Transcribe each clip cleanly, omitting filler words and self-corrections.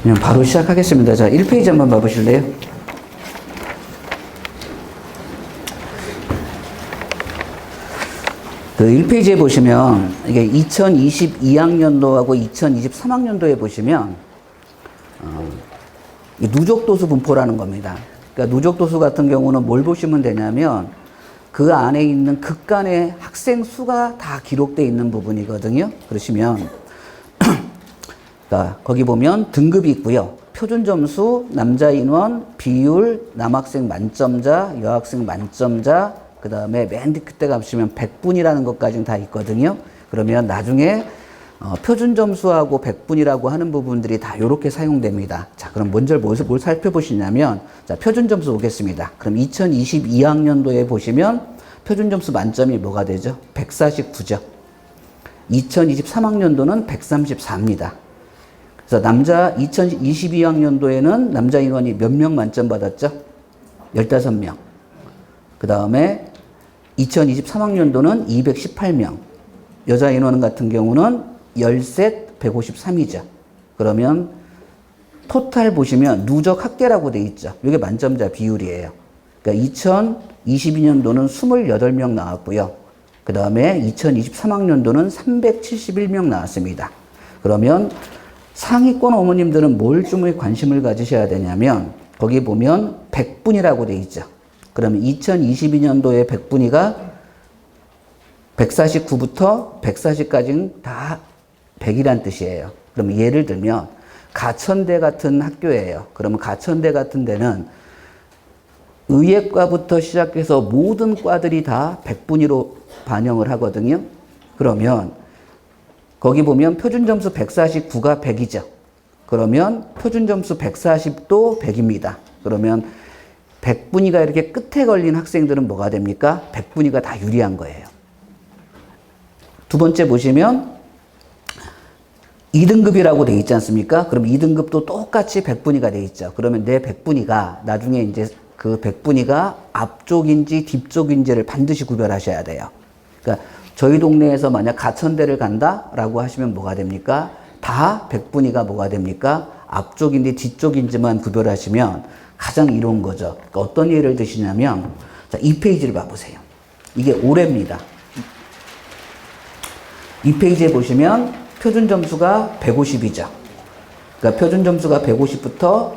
그냥 바로 시작하겠습니다. 자, 1페이지 한번 봐보실래요? 그 1페이지에 보시면 이게 2022학년도하고 2023학년도에 보시면 누적도수 분포라는 겁니다. 그러니까 누적도수 같은 경우는 뭘 보시면 되냐면 그 안에 있는 극간의 학생 수가 다 기록되어 있는 부분이거든요. 그러시면 그러니까 거기 보면 등급이 있고요. 표준 점수, 남자 인원, 비율, 남학생 만점자, 여학생 만점자, 그 다음에 맨 끝에 가보시면 100분이라는 것까지는 다 있거든요. 그러면 나중에 표준 점수하고 100분이라고 하는 부분들이 다 이렇게 사용됩니다. 자, 그럼 먼저 뭘 살펴보시냐면, 자, 표준 점수 보겠습니다. 그럼 2022학년도에 보시면 표준 점수 만점이 뭐가 되죠? 149죠. 2023학년도는 134입니다. 그래서 2022학년도에는 남자 인원이 몇 명 만점 받았죠? 15명. 그 다음에 2023학년도는 218명. 여자 인원 같은 경우는 10셋 153이죠. 그러면 토탈 보시면 누적 합계라고 돼 있죠. 이게 만점자 비율이에요. 그러니까 2022년도는 28명 나왔고요. 그 다음에 2023학년도는 371명 나왔습니다. 그러면 상위권 어머님들은 뭘 좀 관심을 가지셔야 되냐면 거기 보면 100분이라고 돼 있죠. 그러면 2022년도에 100분위가 149부터 140까지는 다 100이란 뜻이에요. 그러면 예를 들면 가천대 같은 학교예요. 그러면 가천대 같은 데는 의예과부터 시작해서 모든 과들이 다 100분위로 반영을 하거든요. 그러면 거기 보면 표준점수 149가 100이죠. 그러면 표준점수 140도 100입니다. 그러면 100분위가 이렇게 끝에 걸린 학생들은 뭐가 됩니까? 100분위가 다 유리한 거예요. 두 번째 보시면 2등급이라고 돼 있지 않습니까? 그럼 2등급도 똑같이 100분위가 돼 있죠. 그러면 내 100분위가 나중에 이제 그 100분위가 앞쪽인지 뒤쪽인지를 반드시 구별하셔야 돼요. 그러니까 저희 동네에서 만약 가천대를 간다라고 하시면 뭐가 됩니까? 다 100분위가 뭐가 됩니까? 앞쪽인지 뒤쪽인지만 구별하시면 가장 이로운 거죠. 그러니까 어떤 예를 드시냐면, 자, 2페이지를 봐보세요. 이게 올해입니다. 2페이지에 보시면 표준 점수가 150이죠. 그러니까 표준 점수가 150부터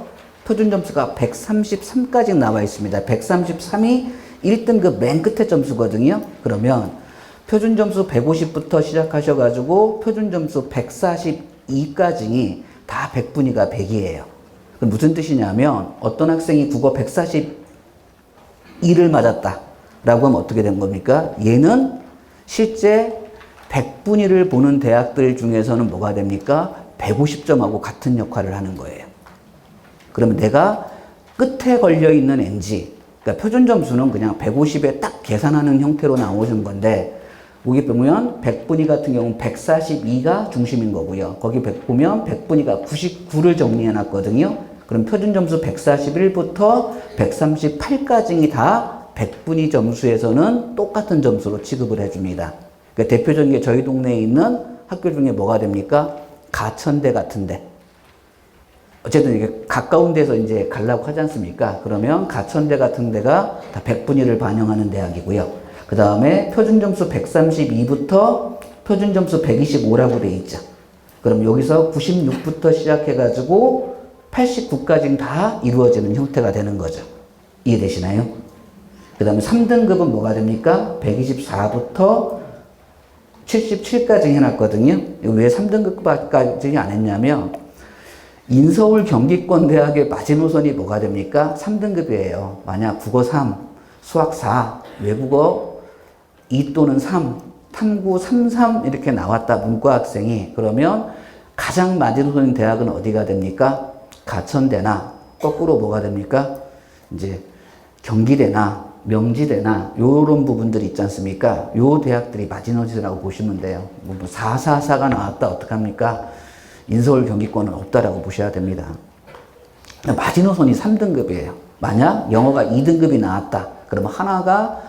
표준 점수가 133까지 나와 있습니다. 133이 1등급 맨 끝에 점수거든요. 그러면 표준 점수 150부터 시작하셔가지고 표준 점수 142까지 다 100분위가 100이에요. 그럼 무슨 뜻이냐면 어떤 학생이 국어 142를 맞았다 라고 하면 어떻게 된 겁니까? 얘는 실제 100분위를 보는 대학들 중에서는 뭐가 됩니까? 150점하고 같은 역할을 하는 거예요. 그러면 내가 끝에 걸려있는 NG, 그러니까 표준 점수는 그냥 150에 딱 계산하는 형태로 나오는 건데 여기 보면 100분위 같은 경우는 142가 중심인 거고요. 거기 보면 100분위가 99를 정리해 놨거든요. 그럼 표준 점수 141부터 138까지 다 100분위 점수에서는 똑같은 점수로 취급을 해줍니다. 그러니까 대표적인 게 저희 동네에 있는 학교 중에 뭐가 됩니까? 가천대 같은데. 어쨌든 이게 가까운 데서 이제 가려고 하지 않습니까? 그러면 가천대 같은 데가 다 100분위를 반영하는 대학이고요. 그 다음에 표준점수 132부터 표준점수 125라고 돼 있죠. 그럼 여기서 96부터 시작해가지고 89까지는 다 이루어지는 형태가 되는 거죠. 이해되시나요? 그 다음에 3등급은 뭐가 됩니까? 124부터 77까지 해놨거든요. 왜 3등급까지 안 했냐면 인서울 경기권 대학의 마지노선이 뭐가 됩니까? 3등급이에요. 만약 국어 3, 수학 4, 외국어 2 또는 3, 탐구 3, 3 이렇게 나왔다 문과 학생이 그러면 가장 마지노선인 대학은 어디가 됩니까? 가천대나 거꾸로 뭐가 됩니까? 이제 경기대나 명지대나 요런 부분들이 있지 않습니까? 요 대학들이 마지노선이라고 보시면 돼요. 뭐 444가 나왔다 어떡합니까? 인서울 경기권은 없다라고 보셔야 됩니다. 마지노선이 3등급이에요. 만약 영어가 2등급이 나왔다. 그러면 하나가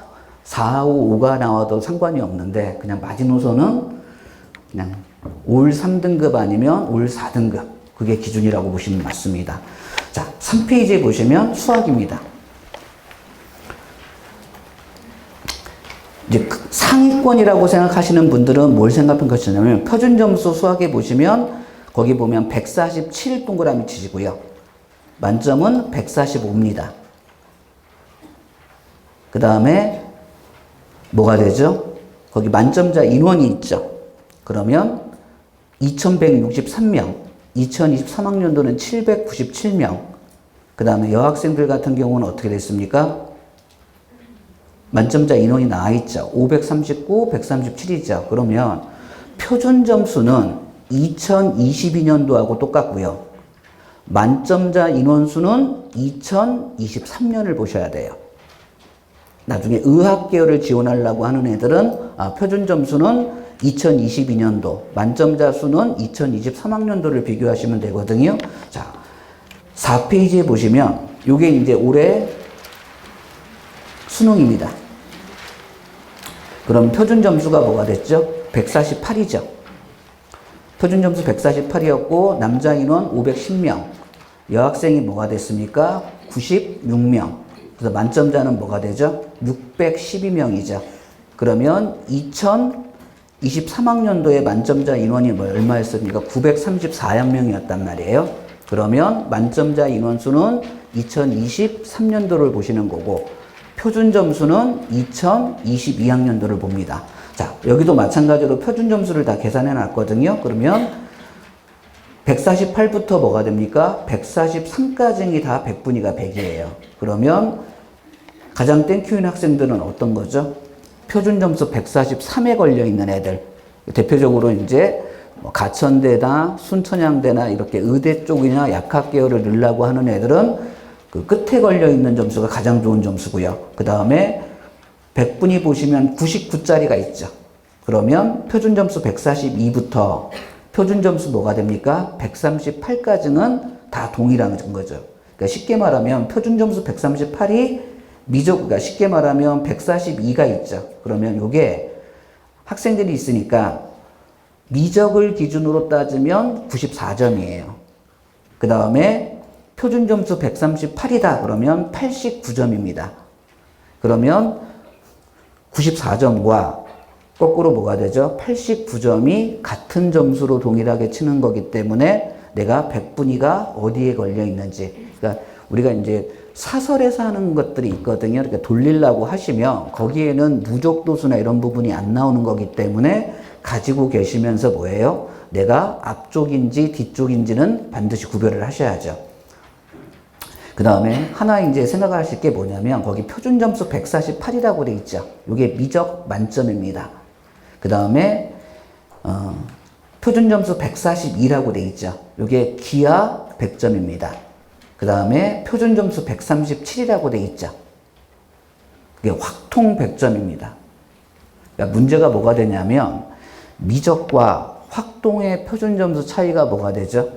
4, 5, 5가 나와도 상관이 없는데 그냥 마지노선은 그냥 올 3등급 아니면 올 4등급 그게 기준이라고 보시면 맞습니다. 자, 3페이지에 보시면 수학입니다. 이제 상위권이라고 생각하시는 분들은 뭘 생각한 것이냐면 표준점수 수학에 보시면 거기 보면 147 동그라미 치시고요. 만점은 145입니다. 그 다음에 뭐가 되죠? 거기 만점자 인원이 있죠. 그러면 2163명, 2023학년도는 797명. 그 다음에 여학생들 같은 경우는 어떻게 됐습니까? 만점자 인원이 나와 있죠. 539, 137이죠. 그러면 표준 점수는 2022년도하고 똑같고요. 만점자 인원수는 2023년을 보셔야 돼요. 나중에 의학 계열을 지원하려고 하는 애들은 표준 점수는 2022년도, 만점자 수는 2023학년도를 비교하시면 되거든요. 자, 4페이지에 보시면 이게 이제 올해 수능입니다. 그럼 표준 점수가 뭐가 됐죠? 148이죠. 표준 점수 148이었고 남자 인원 510명, 여학생이 뭐가 됐습니까? 96명. 그래서 만점자는 뭐가 되죠? 612명이죠. 그러면 2023학년도에 만점자 인원이 얼마였습니까? 934명이었단 말이에요. 그러면 만점자 인원수는 2023년도를 보시는 거고 표준 점수는 2022학년도를 봅니다. 자, 여기도 마찬가지로 표준 점수를 다 계산해 놨거든요. 그러면 148부터 뭐가 됩니까? 143까지는 다 100분위가 100이에요. 그러면 가장 땡큐인 학생들은 어떤 거죠? 표준 점수 143에 걸려 있는 애들. 대표적으로 이제 가천대나 순천향대나 이렇게 의대 쪽이나 약학 계열을 넣으려고 하는 애들은 그 끝에 걸려 있는 점수가 가장 좋은 점수고요. 그 다음에 100분위 보시면 99짜리가 있죠. 그러면 표준 점수 142부터 표준 점수 뭐가 됩니까? 138까지는 다 동일한 거죠. 그러니까 쉽게 말하면 표준 점수 138이 그러니까 쉽게 말하면 142가 있죠. 그러면 이게 학생들이 있으니까 미적을 기준으로 따지면 94점이에요. 그 다음에 표준 점수 138이다 그러면 89점입니다. 그러면 94점과 거꾸로 뭐가 되죠? 89점이 같은 점수로 동일하게 치는 거기 때문에 내가 100분위가 어디에 걸려 있는지. 그러니까 우리가 이제 사설에서 하는 것들이 있거든요. 이렇게 돌리려고 하시면 거기에는 누적도수나 이런 부분이 안 나오는 거기 때문에 가지고 계시면서 뭐예요? 내가 앞쪽인지 뒤쪽인지는 반드시 구별을 하셔야죠. 그 다음에 하나 이제 생각하실 게 뭐냐면 거기 표준 점수 148이라고 돼 있죠. 이게 미적 만점입니다. 그 다음에 표준 점수 142라고 돼 있죠. 이게 기하 100점입니다. 그 다음에 표준 점수 137이라고 돼 있죠. 그게 확통 100점입니다. 그러니까 문제가 뭐가 되냐면 미적과 확통의 표준 점수 차이가 뭐가 되죠?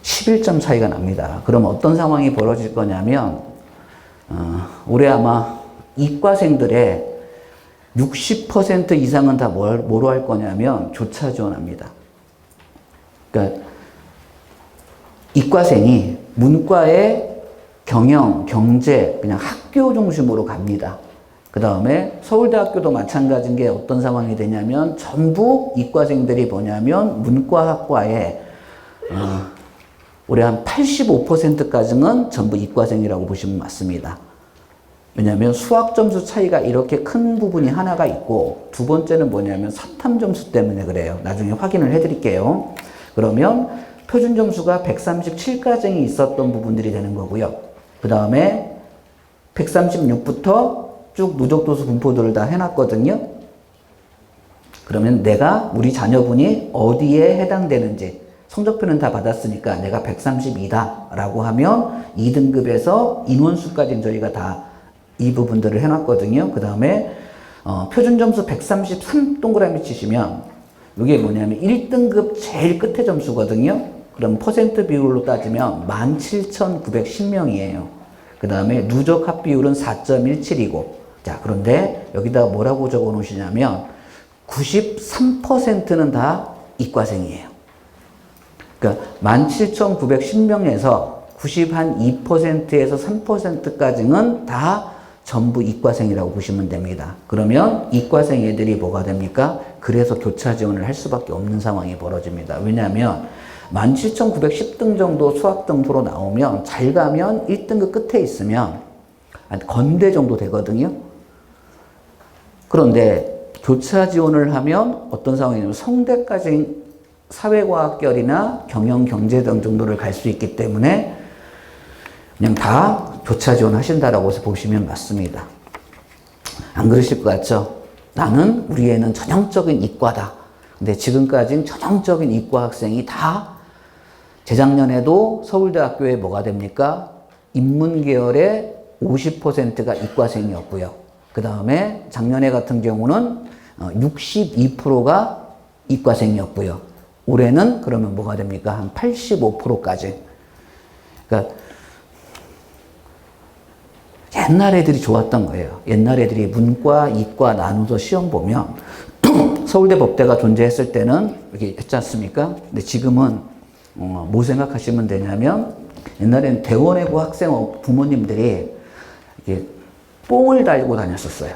11점 차이가 납니다. 그럼 어떤 상황이 벌어질 거냐면 올해 아마 이과생들의 60% 이상은 다 뭐로 할 거냐면 조차 지원합니다. 그러니까 이과생이 문과의 경영, 경제, 그냥 학교 중심으로 갑니다. 그 다음에 서울대학교도 마찬가지인 게 어떤 상황이 되냐면 전부 이과생들이 뭐냐면 문과학과에 올해 한 85%까지는 전부 이과생이라고 보시면 맞습니다. 왜냐하면 수학 점수 차이가 이렇게 큰 부분이 하나가 있고 두 번째는 뭐냐면 사탐 점수 때문에 그래요. 나중에 확인을 해드릴게요. 그러면 표준 점수가 137까지 있었던 부분들이 되는 거고요. 그 다음에 136부터 쭉 누적도수 분포들을 다 해놨거든요. 그러면 내가 우리 자녀분이 어디에 해당되는지 성적표는 다 받았으니까 내가 132다 라고 하면 2등급에서 인원수까지 저희가 다 이 부분들을 해놨거든요. 그 다음에 표준 점수 133 동그라미 치시면 이게 뭐냐면 1등급 제일 끝에 점수거든요. 그럼 퍼센트 비율로 따지면 17,910명이에요. 그 다음에 누적 합비율은 4.17이고 자 그런데 여기다 뭐라고 적어 놓으시냐면 93%는 다 이과생이에요. 그러니까 17,910명에서 92%에서 3%까지는 다 전부 이과생이라고 보시면 됩니다. 그러면 이과생 애들이 뭐가 됩니까? 그래서 교차 지원을 할 수밖에 없는 상황이 벌어집니다. 왜냐하면 17,910등 정도 수학 점수로 나오면 잘 가면 1등급 끝에 있으면 건대 정도 되거든요. 그런데 교차 지원을 하면 어떤 상황이냐면 성대까지 사회과학결이나 경영, 경제 등 정도를 갈 수 있기 때문에 그냥 다 교차 지원하신다라고 보시면 맞습니다. 안 그러실 것 같죠? 나는 우리 애는 전형적인 이과다. 근데 지금까지는 전형적인 이과 학생이 다 재작년에도 서울대학교에 뭐가 됩니까? 인문계열의 50%가 이과생이었고요. 그 다음에 작년에 같은 경우는 62%가 이과생이었고요. 올해는 그러면 뭐가 됩니까? 한 85%까지. 그러니까 옛날 애들이 좋았던 거예요. 옛날 애들이 문과, 이과 나눠서 시험 보면 서울대 법대가 존재했을 때는 이렇게 했지 않습니까? 근데 지금은 뭐 생각하시면 되냐면 옛날에는 대원외고 학생 부모님들이 이렇게 뽕을 달고 다녔었어요.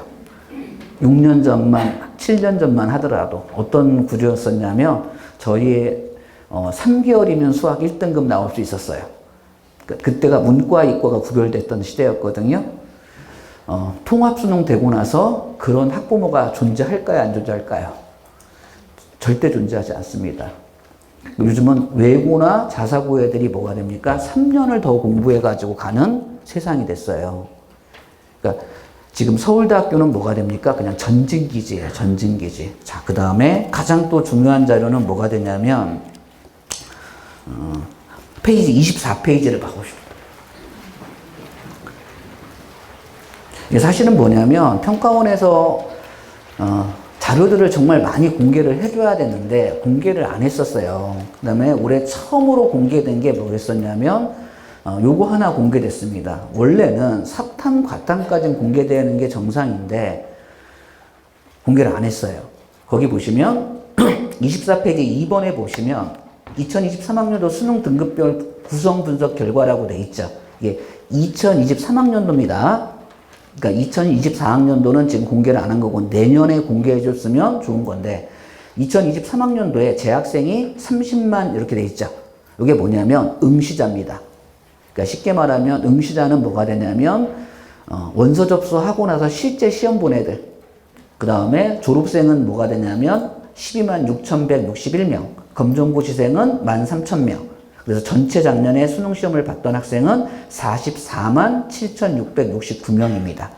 6년 전만, 7년 전만 하더라도 어떤 구조였었냐면 저희 3개월이면 수학 1등급 나올 수 있었어요. 그때가 문과, 이과가 구별됐던 시대였거든요. 통합수능 되고 나서 그런 학부모가 존재할까요? 안 존재할까요? 절대 존재하지 않습니다. 요즘은 외고나 자사고 애들이 뭐가 됩니까? 3년을 더 공부해가지고 가는 세상이 됐어요. 그러니까 지금 서울대학교는 뭐가 됩니까? 그냥 전진기지예요. 전진기지. 자, 그 다음에 가장 또 중요한 자료는 뭐가 되냐면 페이지 24페이지를 봐보십시오. 이게 사실은 뭐냐면 평가원에서 자료들을 정말 많이 공개를 해줘야 되는데 공개를 안 했었어요. 그 다음에 올해 처음으로 공개된 게 뭐였었냐면 요거 하나 공개됐습니다. 원래는 사탐, 과탐까지는 공개되는 게 정상인데 공개를 안 했어요. 거기 보시면 24페이지 2번에 보시면 2023학년도 수능 등급별 구성 분석 결과라고 돼 있죠. 이게 2023학년도입니다. 그러니까 2024학년도는 지금 공개를 안 한 거고 내년에 공개해 줬으면 좋은 건데 2023학년도에 재학생이 30만 이렇게 돼 있죠. 이게 뭐냐면 응시자입니다. 그러니까 쉽게 말하면 응시자는 뭐가 되냐면 원서 접수하고 나서 실제 시험 본 애들. 그 다음에 졸업생은 뭐가 되냐면 126,161명. 검정고시생은 13,000명. 그래서 전체 작년에 수능시험을 봤던 학생은 447,669명입니다.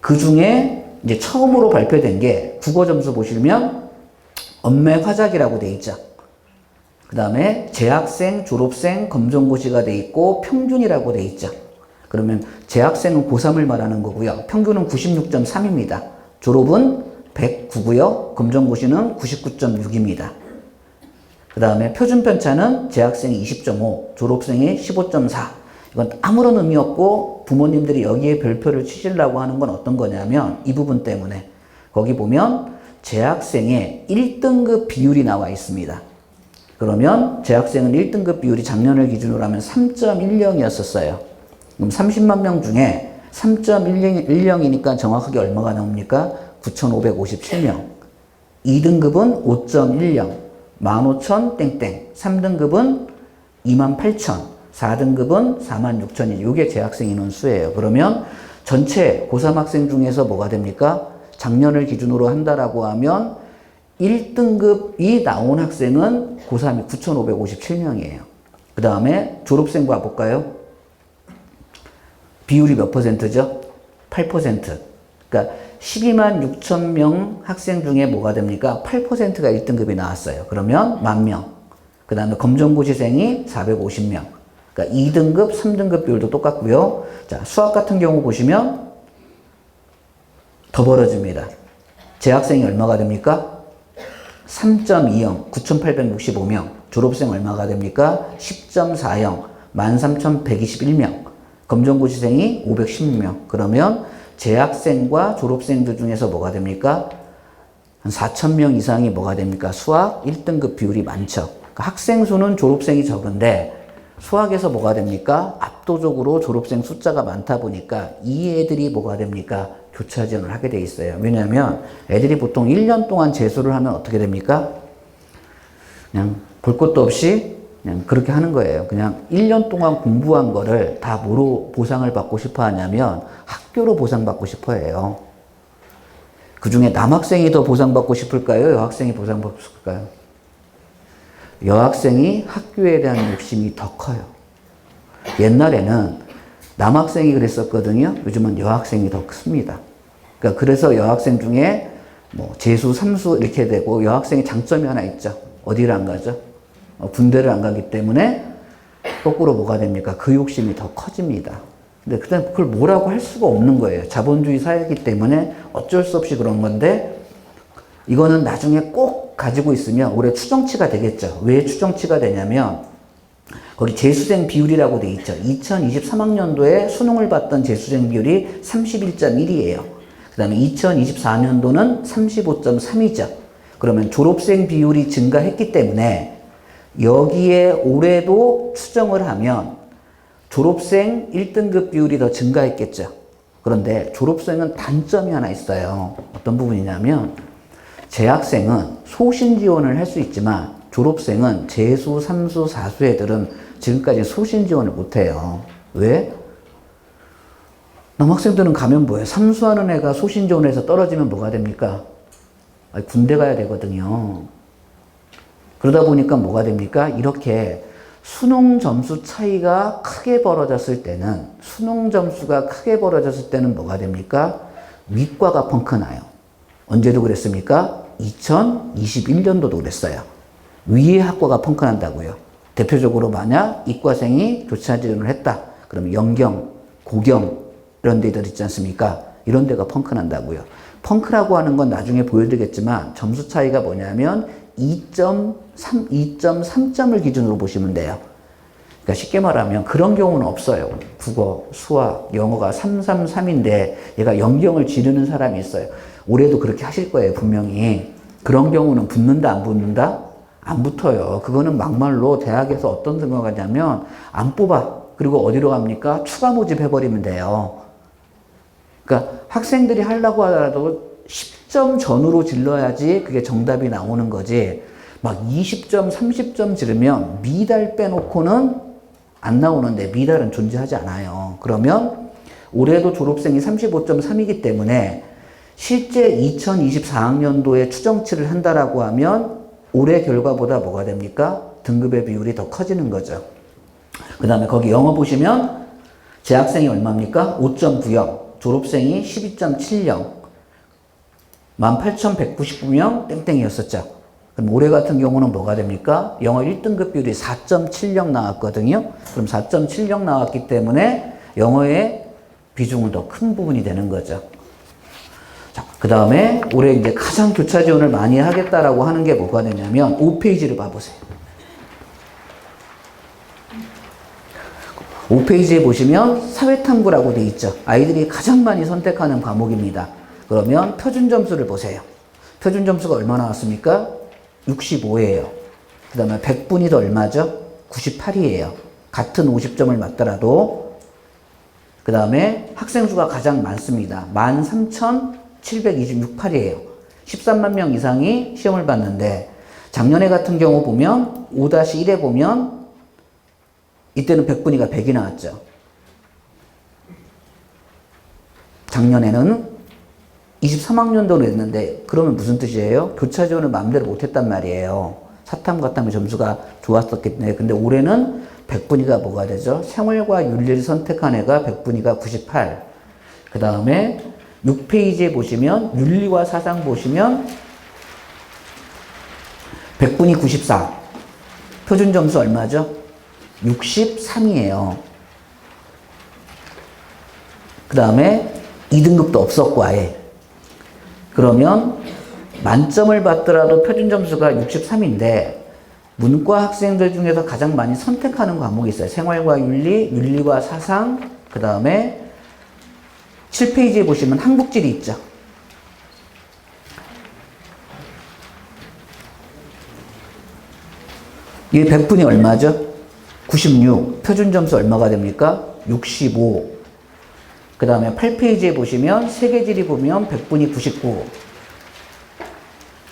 그 중에 이제 처음으로 발표된 게 국어 점수 보시면 언매화작이라고 돼 있죠. 그 다음에 재학생, 졸업생, 검정고시가 돼 있고 평균이라고 돼 있죠. 그러면 재학생은 고3을 말하는 거고요. 평균은 96.3입니다. 졸업은 109고요. 검정고시는 99.6입니다. 그 다음에 표준 편차는 재학생이 20.5, 졸업생이 15.4. 이건 아무런 의미 없고 부모님들이 여기에 별표를 치시려고 하는 건 어떤 거냐면 이 부분 때문에 거기 보면 재학생의 1등급 비율이 나와 있습니다. 그러면 재학생은 1등급 비율이 작년을 기준으로 하면 3.10이었었어요. 그럼 30만 명 중에 3.10이니까 정확하게 얼마가 나옵니까? 9,557명. 2등급은 5.10, 15,000 땡땡. 3등급은 28,000, 4등급은 46,000. 이게 재학생 인원수예요. 그러면 전체 고3 학생 중에서 뭐가 됩니까? 작년을 기준으로 한다라고 하면 1등급이 나온 학생은 고3이 9,557명이에요. 그 다음에 졸업생 봐볼까요? 비율이 몇 %죠? 8%. 그러니까 12만 6천 명 학생 중에 뭐가 됩니까? 8%가 1등급이 나왔어요. 그러면 10,000명. 그 다음에 검정고시생이 450명. 그러니까 2등급, 3등급 비율도 똑같고요. 자, 수학 같은 경우 보시면 더 벌어집니다. 재학생이 얼마가 됩니까? 3.20, 9,865명. 졸업생 얼마가 됩니까? 10.40, 13,121명. 검정고시생이 516명. 그러면 재학생과 졸업생들 중에서 뭐가 됩니까? 한 4,000명 이상이 뭐가 됩니까? 수학 1등급 비율이 많죠. 그러니까 학생 수는 졸업생이 적은데 수학에서 뭐가 됩니까? 압도적으로 졸업생 숫자가 많다 보니까 이 애들이 뭐가 됩니까? 교차 지원을 하게 돼 있어요. 왜냐하면 애들이 보통 1년 동안 재수를 하면 어떻게 됩니까? 그냥 볼 것도 없이 그냥 그렇게 하는 거예요. 그냥 1년 동안 공부한 거를 다 뭐로 보상을 받고 싶어 하냐면 학교로 보상받고 싶어 해요. 그 중에 남학생이 더 보상받고 싶을까요? 여학생이 보상받고 싶을까요? 여학생이 학교에 대한 욕심이 더 커요. 옛날에는 남학생이 그랬었거든요. 요즘은 여학생이 더 큽니다. 그러니까 그래서 여학생 중에 뭐 재수, 삼수 이렇게 되고 여학생의 장점이 하나 있죠. 어디를 안 가죠? 군대를 안 가기 때문에 거꾸로 뭐가 됩니까? 그 욕심이 더 커집니다. 근데 그걸 뭐라고 할 수가 없는 거예요. 자본주의 사회이기 때문에 어쩔 수 없이 그런 건데 이거는 나중에 꼭 가지고 있으면 올해 추정치가 되겠죠. 왜 추정치가 되냐면 거기 재수생 비율이라고 돼 있죠. 2023학년도에 수능을 봤던 재수생 비율이 31.1이에요. 그 다음에 2024년도는 35.3이죠. 그러면 졸업생 비율이 증가했기 때문에 여기에 올해도 추정을 하면 졸업생 1등급 비율이 더 증가했겠죠. 그런데 졸업생은 단점이 하나 있어요. 어떤 부분이냐면 재학생은 소신 지원을 할 수 있지만 졸업생은 재수, 삼수, 사수 애들은 지금까지 소신 지원을 못해요. 왜? 남학생들은 가면 뭐예요? 삼수하는 애가 소신 지원해서 떨어지면 뭐가 됩니까? 아니, 군대 가야 되거든요. 그러다 보니까 뭐가 됩니까? 이렇게 수능 점수 차이가 크게 벌어졌을 때는 뭐가 됩니까? 위과가 펑크나요. 언제도 그랬습니까? 2021년도도 그랬어요. 위의 학과가 펑크난다고요. 대표적으로 만약 이과생이 교차 지원을 했다. 그러면 연경, 고경 이런 데들 있지 않습니까? 이런 데가 펑크난다고요. 펑크라고 하는 건 나중에 보여드리겠지만 점수 차이가 뭐냐면 2.3점을 기준으로 보시면 돼요. 그러니까 쉽게 말하면 그런 경우는 없어요. 국어, 수학, 영어가 333인데 얘가 연경을 지르는 사람이 있어요. 올해도 그렇게 하실 거예요, 분명히. 그런 경우는 붙는다, 안 붙는다? 안 붙어요. 그거는 막말로 대학에서 어떤 생각을 하냐면 안 뽑아. 그리고 어디로 갑니까? 추가 모집해버리면 돼요. 그러니까 학생들이 하려고 하더라도 10점 전후로 질러야지 그게 정답이 나오는 거지. 막 20점, 30점 지르면 미달 빼놓고는 안 나오는데 미달은 존재하지 않아요. 그러면 올해도 졸업생이 35.3이기 때문에 실제 2024학년도에 추정치를 한다라고 하면 올해 결과보다 뭐가 됩니까? 등급의 비율이 더 커지는 거죠. 그 다음에 거기 영어 보시면 재학생이 얼마입니까? 5.90, 졸업생이 12.70, 18,199명 땡땡이었었죠. 그럼 올해 같은 경우는 뭐가 됩니까? 영어 1등급 비율이 4.70 나왔거든요. 그럼 4.70 나왔기 때문에 영어의 비중은 더 큰 부분이 되는 거죠. 자, 그 다음에 올해 이제 가장 교차 지원을 많이 하겠다라고 하는 게 뭐가 되냐면 5페이지를 봐보세요. 5페이지에 보시면 사회탐구라고 돼 있죠. 아이들이 가장 많이 선택하는 과목입니다. 그러면 표준 점수를 보세요. 표준 점수가 얼마 나왔습니까? 65예요. 그 다음에 100분이 더 얼마죠? 98이에요. 같은 50점을 맞더라도. 그 다음에 학생 수가 가장 많습니다. 13,726이에요. 13만 명 이상이 시험을 봤는데 작년에 같은 경우 보면 5-1에 보면 이때는 100분위가 100이 나왔죠. 작년에는 23학년도로 했는데 그러면 무슨 뜻이에요? 교차 지원을 마음대로 못했단 말이에요. 사탐 과탐의 점수가 좋았었기 때문에. 근데 올해는 100분위가 뭐가 되죠? 생활과 윤리를 선택한 애가 100분위가 98. 그 다음에 6페이지에 보시면 윤리와 사상 보시면 100분위 94. 표준 점수 얼마죠? 63이에요. 그 다음에 2등급도 없었고 아예. 그러면 만점을 받더라도 표준 점수가 63인데 문과 학생들 중에서 가장 많이 선택하는 과목이 있어요. 생활과 윤리, 윤리와 사상, 그 다음에 7페이지에 보시면 한국지리 있죠. 이 100분이 얼마죠? 96. 표준 점수 얼마가 됩니까? 65. 그 다음에 8페이지에 보시면 세계지리 보면 100분이 99.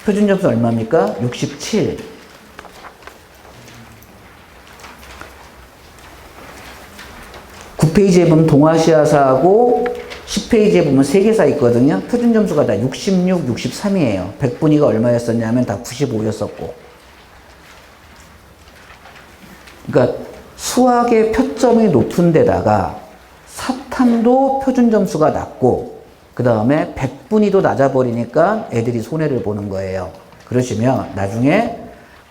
표준 점수 얼마입니까? 67. 페이지에 보면 동아시아사하고 10페이지에 보면 세계사 있거든요. 표준 점수가 다 66, 63이에요. 100분위가 얼마였었냐면 다 95였었고. 그러니까 수학의 표점이 높은 데다가 사탐도 표준 점수가 낮고 그 다음에 100분위도 낮아버리니까 애들이 손해를 보는 거예요. 그러시면 나중에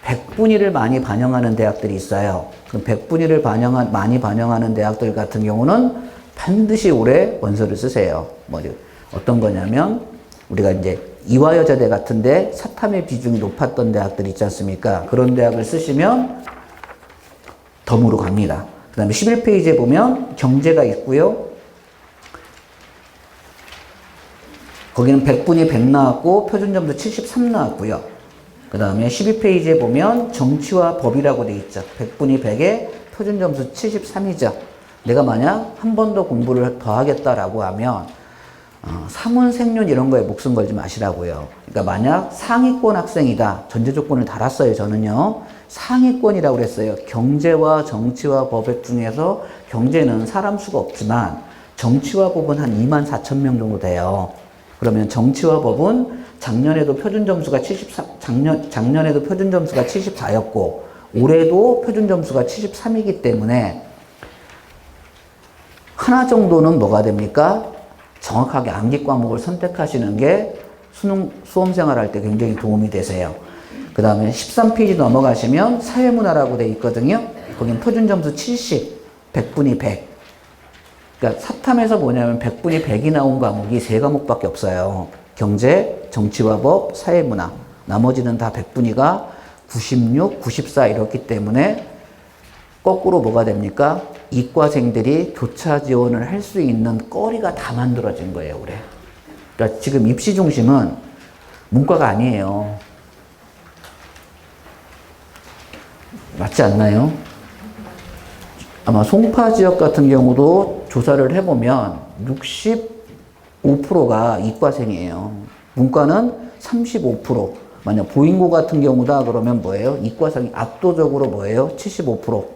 100분위를 많이 반영하는 대학들이 있어요. 그럼 100분위를 많이 반영하는 대학들 같은 경우는 반드시 올해 원서를 쓰세요. 어떤 거냐면, 우리가 이제 이화여자대 같은데 사탐의 비중이 높았던 대학들 있지 않습니까? 그런 대학을 쓰시면 덤으로 갑니다. 그 다음에 11페이지에 보면 경제가 있고요. 거기는 100분위 100 나왔고, 표준점수 73 나왔고요. 그 다음에 12페이지에 보면 정치와 법이라고 돼 있죠. 100분위 100에 표준점수 73이죠. 내가 만약 한 번 더 공부를 더 하겠다라고 하면 사문, 생륜 이런 거에 목숨 걸지 마시라고요. 그러니까 만약 상위권 학생이다. 전제 조건을 달았어요. 저는요. 상위권이라고 그랬어요. 경제와 정치와 법 중에서 경제는 사람 수가 없지만 정치와 법은 한 24,000명 정도 돼요. 그러면 정치와 법은 작년에도 표준 점수가 작년에도 표준 점수가 74였고 올해도 표준 점수가 73이기 때문에 하나 정도는 뭐가 됩니까? 정확하게 암기 과목을 선택하시는 게 수험 생활할 때 굉장히 도움이 되세요. 그 다음에 13페이지 넘어가시면 사회문화라고 돼 있거든요. 거긴 표준 점수 70, 100분위 100. 그러니까 사탐에서 뭐냐면 100분위 100이 나온 과목이 3과목밖에 없어요. 경제, 정치와 법, 사회문화. 나머지는 다 100분위가 96, 94 이렇기 때문에 거꾸로 뭐가 됩니까? 이과생들이 교차 지원을 할 수 있는 거리가 다 만들어진 거예요, 올해. 그러니까 지금 입시 중심은 문과가 아니에요. 맞지 않나요? 아마 송파 지역 같은 경우도 조사를 해보면 65%가 이과생이에요. 문과는 35%. 만약 보인고 같은 경우다 그러면 뭐예요? 이과생이 압도적으로 뭐예요? 75%.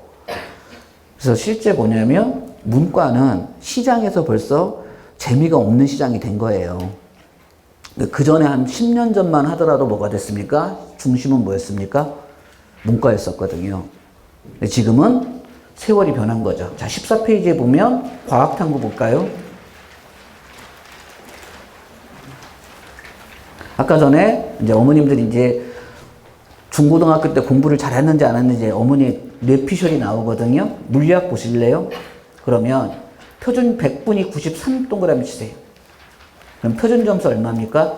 그래서 실제 뭐냐면 문과는 시장에서 벌써 재미가 없는 시장이 된 거예요. 그 전에 한 10년 전만 하더라도 뭐가 됐습니까? 중심은 뭐였습니까? 문과였었거든요. 근데 지금은 세월이 변한 거죠. 자, 14페이지에 보면 과학탐구 볼까요? 아까 전에 이제 어머님들이 이제 중고등학교 때 공부를 잘했는지 안 했는지 어머니 뇌피셜이 나오거든요. 물리학 보실래요? 그러면 표준 100분이 93 동그라미 치세요. 그럼 표준 점수 얼마입니까?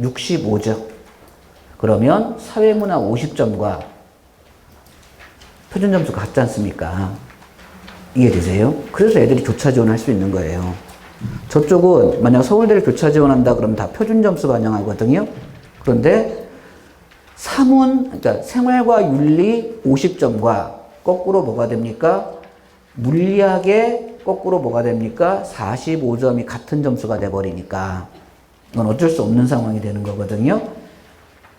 65죠. 그러면 사회문화 50점과 표준 점수 같지 않습니까? 이해되세요? 그래서 애들이 교차 지원할 수 있는 거예요. 저쪽은 만약 서울대를 교차 지원한다 그러면 다 표준 점수 반영하거든요. 그런데 사문, 그러니까 생활과 윤리 50점과 거꾸로 뭐가 됩니까? 물리학에 거꾸로 뭐가 됩니까? 45점이 같은 점수가 돼버리니까 이건 어쩔 수 없는 상황이 되는 거거든요.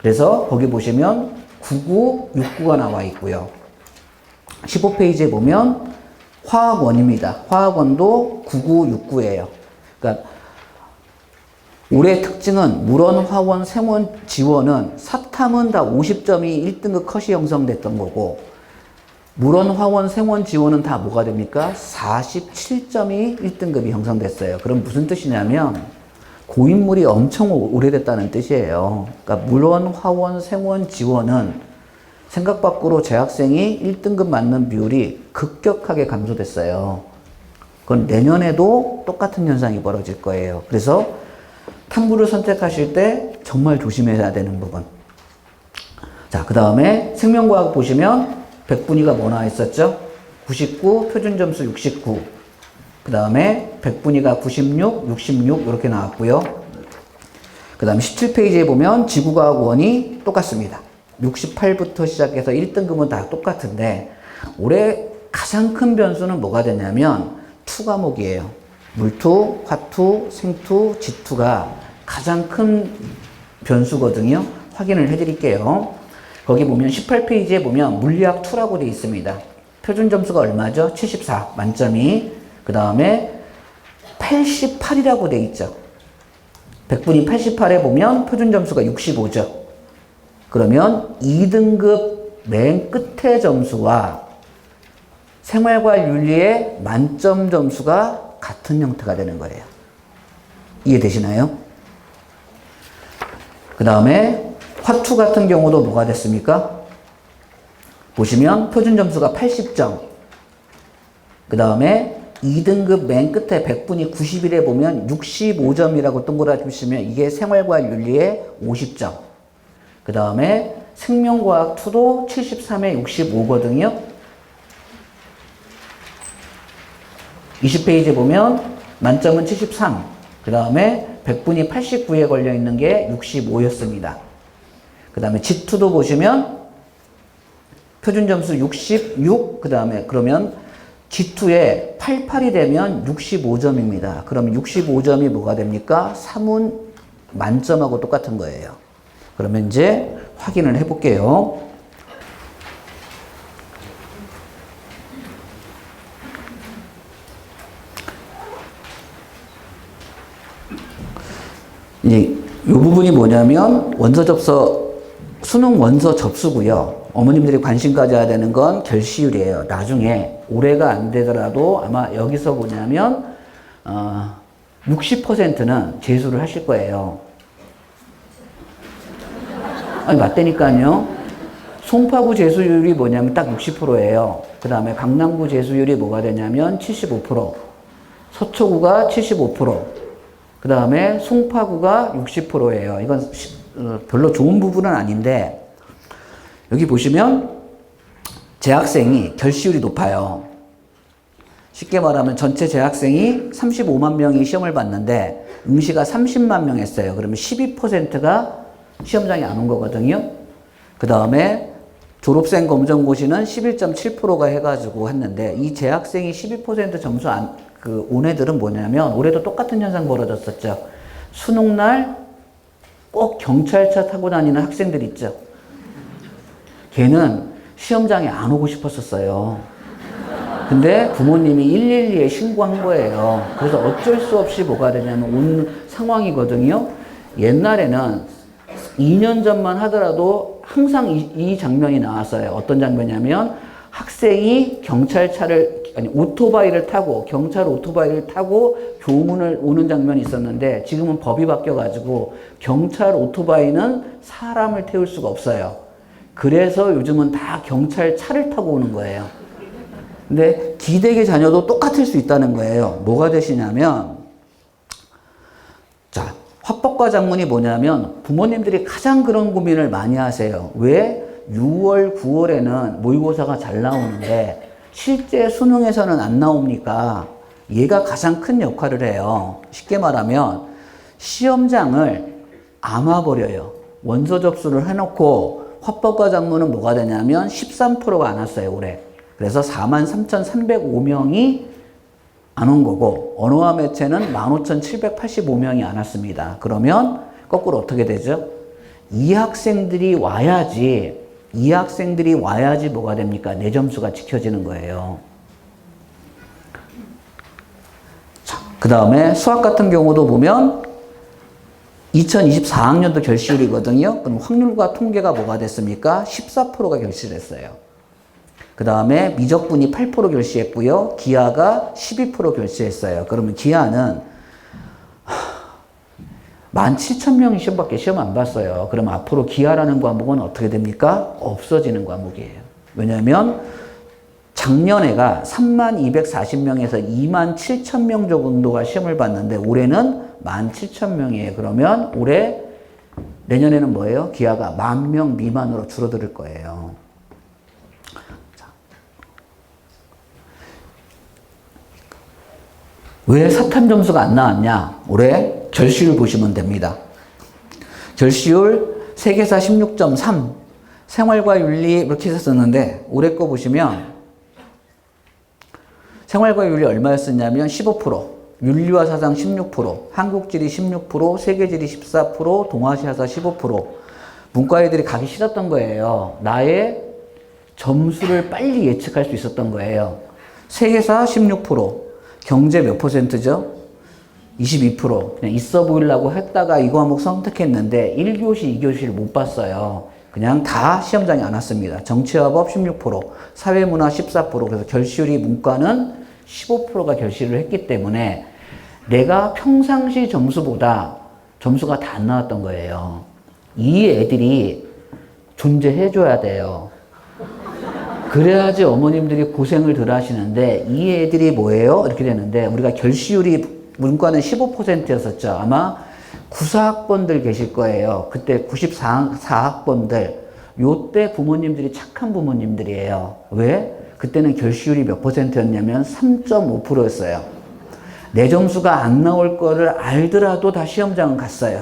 그래서 거기 보시면 99, 69가 나와 있고요. 15페이지에 보면 화학원입니다. 화학원도 99, 69예요. 그러니까 올해 특징은 물원, 화원, 생원, 지원은 사탐은 다 50점이 1등급 컷이 형성됐던 거고 물원, 화원, 생원, 지원은 다 뭐가 됩니까? 47점이 1등급이 형성됐어요. 그럼 무슨 뜻이냐면 고인물이 엄청 오래됐다는 뜻이에요. 그러니까 물원, 화원, 생원, 지원은 생각 밖으로 재학생이 1등급 맞는 비율이 급격하게 감소됐어요. 그건 내년에도 똑같은 현상이 벌어질 거예요. 그래서 탐구를 선택하실 때 정말 조심해야 되는 부분. 자, 그 다음에 생명과학 보시면 100분위가 뭐 나와 있었죠? 99, 표준 점수 69. 그 다음에 100분위가 96, 66 이렇게 나왔고요. 그 다음에 17페이지에 보면 지구과학 원이 똑같습니다. 68부터 시작해서 1등급은 다 똑같은데 올해 가장 큰 변수는 뭐가 되냐면 투 과목이에요. 물투, 화투, 생투, 지투가 가장 큰 변수거든요. 확인을 해드릴게요. 거기 보면 18페이지에 보면 물리학 2라고 되어 있습니다. 표준 점수가 얼마죠? 74 만점이. 그 다음에 88이라고 되어 있죠. 100분위 88에 보면 표준 점수가 65죠. 그러면 2등급 맨 끝에 점수와 생활과 윤리의 만점 점수가 같은 형태가 되는 거예요. 이해되시나요? 그 다음에 화투 같은 경우도 뭐가 됐습니까? 보시면 표준 점수가 80점. 그 다음에 2등급 맨 끝에 100분위 90일에 보면 65점이라고 동그라미 치면 이게 생활과 윤리의 50점. 그 다음에 생명과학 2도 73에 65거든요. 20페이지에 보면 만점은 73. 그 다음에 100분위 89에 걸려 있는 게 65였습니다. 그 다음에 G2도 보시면 표준 점수 66. 그 다음에 그러면 G2에 88이 되면 65점입니다. 그럼 65점이 뭐가 됩니까? 사문 만점하고 똑같은 거예요. 그러면 이제 확인을 해볼게요. 이제 이 부분이 뭐냐면 원서 접서, 수능 원서 접수고요. 어머님들이 관심 가져야 되는 건 결시율이에요. 나중에 올해가 안 되더라도 아마 여기서 뭐냐면 60%는 재수를 하실 거예요. 아니 맞다니까요. 송파구 재수율이 뭐냐면 딱 60%예요. 그 다음에 강남구 재수율이 뭐가 되냐면 75%, 서초구가 75%, 그 다음에 송파구가 60%예요. 이건 별로 좋은 부분은 아닌데 여기 보시면 재학생이 결시율이 높아요. 쉽게 말하면 전체 재학생이 35만 명이 시험을 봤는데 응시가 30만 명 했어요. 그러면 12%가 시험장에 안 온 거거든요. 그 다음에 졸업생 검정고시는 11.7%가 해가지고 했는데 이 재학생이 12% 점수 온 애들은 뭐냐면 올해도 똑같은 현상 벌어졌었죠. 수능날 꼭 경찰차 타고 다니는 학생들 있죠. 걔는 시험장에 안 오고 싶었었어요. 근데 부모님이 112에 신고한 거예요. 그래서 어쩔 수 없이 뭐가 되냐면 온 상황이거든요. 옛날에는 2년 전만 하더라도 항상 이 장면이 나왔어요. 어떤 장면이냐면 학생이 오토바이를 타고, 경찰 오토바이를 타고 교문을 오는 장면이 있었는데 지금은 법이 바뀌어가지고 경찰 오토바이는 사람을 태울 수가 없어요. 그래서 요즘은 다 경찰 차를 타고 오는 거예요. 근데 기대기 자녀도 똑같을 수 있다는 거예요. 뭐가 되시냐면, 자, 화법과 작문이 뭐냐면 부모님들이 가장 그런 고민을 많이 하세요. 왜 6월, 9월에는 모의고사가 잘 나오는데 실제 수능에서는 안 나옵니까? 얘가 가장 큰 역할을 해요. 쉽게 말하면 시험장을 안 와버려요. 원서 접수를 해놓고 화법과 작문은 뭐가 되냐면 13%가 안 왔어요, 올해. 그래서 43,305명이 안 온 거고 언어와 매체는 15,785명이 안 왔습니다. 그러면 거꾸로 어떻게 되죠? 이 학생들이 와야지 뭐가 됩니까? 내 점수가 지켜지는 거예요. 자, 그 다음에 수학 같은 경우도 보면 2024학년도 결시율이거든요. 그럼 확률과 통계가 뭐가 됐습니까? 14%가 결시됐어요. 그 다음에 미적분이 8% 결시했고요. 기하가 12% 결시했어요. 그러면 기하는 17,000명이 시험밖에 시험 안 봤어요. 그럼 앞으로 기하라는 과목은 어떻게 됩니까? 없어지는 과목이에요. 왜냐하면 작년에가 3240명에서 27,000명 정도가 시험을 봤는데 올해는 17,000명이에요. 그러면 내년에는 뭐예요? 기하가 10,000명 미만으로 줄어들 거예요. 왜 사탐 점수가 안 나왔냐? 올해 결시율 보시면 됩니다. 결시율 세계사 16.3, 생활과 윤리 이렇게 했었는데 올해 거 보시면 생활과 윤리 얼마였었냐면 15%, 윤리와 사상 16%, 한국지리 16%, 세계지리 14%, 동아시아사 15%. 문과 애들이 가기 싫었던 거예요. 나의 점수를 빨리 예측할 수 있었던 거예요. 세계사 16%, 경제 몇 %죠? 22%. 그냥 있어 보이려고 했다가 이 과목 선택했는데 1교시, 2교시를 못 봤어요. 그냥 다 시험장에 안 왔습니다. 정치화법 16%, 사회문화 14%. 그래서 결시율이 문과는 15%가 결시를 했기 때문에 내가 평상시 점수보다 점수가 다 안 나왔던 거예요. 이 애들이 존재해줘야 돼요. 그래야지 어머님들이 고생을 덜 하시는데 이 애들이 뭐예요? 이렇게 되는데 우리가 결시율이 문과는 15%였었죠. 아마 94학번들 계실 거예요. 그때 94학번들. 요때 부모님들이 착한 부모님들이에요. 왜? 그때는 결시율이 몇 %였냐면 3.5%였어요. 내 점수가 안 나올 거를 알더라도 다 시험장은 갔어요.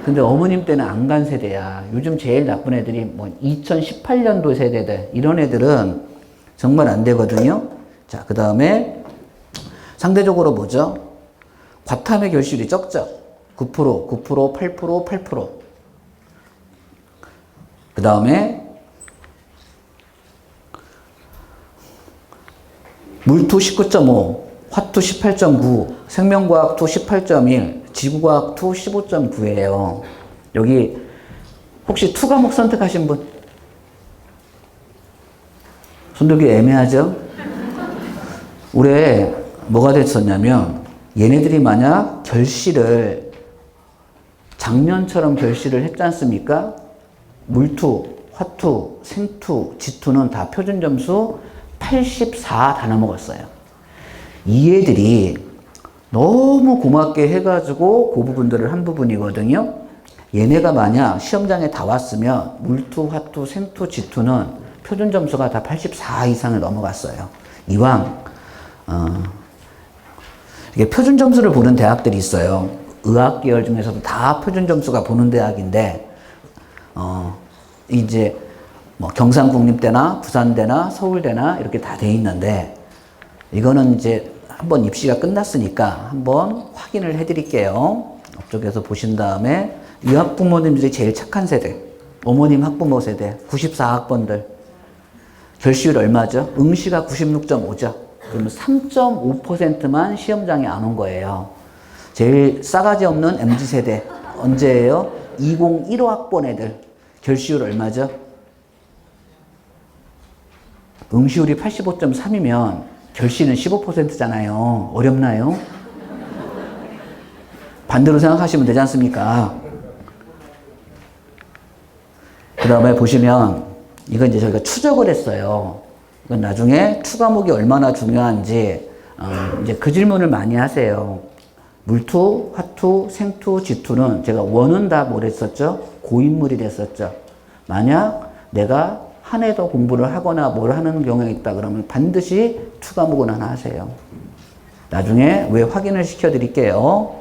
근데 어머님 때는 안 간 세대야. 요즘 제일 나쁜 애들이 뭐 2018년도 세대들. 이런 애들은 정말 안 되거든요. 자, 그 다음에 상대적으로 뭐죠? 과탐의 결실이 적죠. 9%, 9%, 8%, 8%. 그 다음에 물투 19.5, 화투 18.9, 생명과학투 18.1, 지구과학투 15.9예요. 여기 혹시 투 과목 선택하신 분? 손들기 애매하죠? 올해 뭐가 됐었냐면 얘네들이 만약 결시를 작년처럼 결시를 했지 않습니까? 물투, 화투, 생투, 지투는 다 표준 점수 84 다 넘어갔어요. 이 애들이 너무 고맙게 해가지고 그 부분들을 한 부분이거든요. 얘네가 만약 시험장에 다 왔으면 물투, 화투, 생투, 지투는 표준 점수가 다 84 이상을 넘어갔어요. 이왕 이게 표준 점수를 보는 대학들이 있어요. 의학 계열 중에서도 다 표준 점수가 보는 대학인데 이제 뭐 경상국립대나 부산대나 서울대나 이렇게 다 돼 있는데 이거는 이제 한번 입시가 끝났으니까 한번 확인을 해 드릴게요. 앞쪽에서 보신 다음에 이 학부모님들이 제일 착한 세대, 어머님 학부모 세대 94학번들 결시율 얼마죠? 응시가 96.5죠. 그러면 3.5%만 시험장에 안 온 거예요. 제일 싸가지 없는 MZ세대 언제예요? 2015학번 애들 결시율 얼마죠? 응시율이 85.3이면 결시는 15%잖아요. 어렵나요? 반대로 생각하시면 되지 않습니까? 그 다음에 보시면 이건 이제 저희가 추적을 했어요. 이건 나중에 투 과목이 얼마나 중요한지 이제 그 질문을 많이 하세요. 물투, 화투, 생투, 지투는 제가 원은 다 뭘 했었죠? 고인물이 됐었죠. 만약 내가 한 해 더 공부를 하거나 뭘 하는 경우가 있다 그러면 반드시 투 과목은 하나 하세요. 나중에 왜 확인을 시켜드릴게요.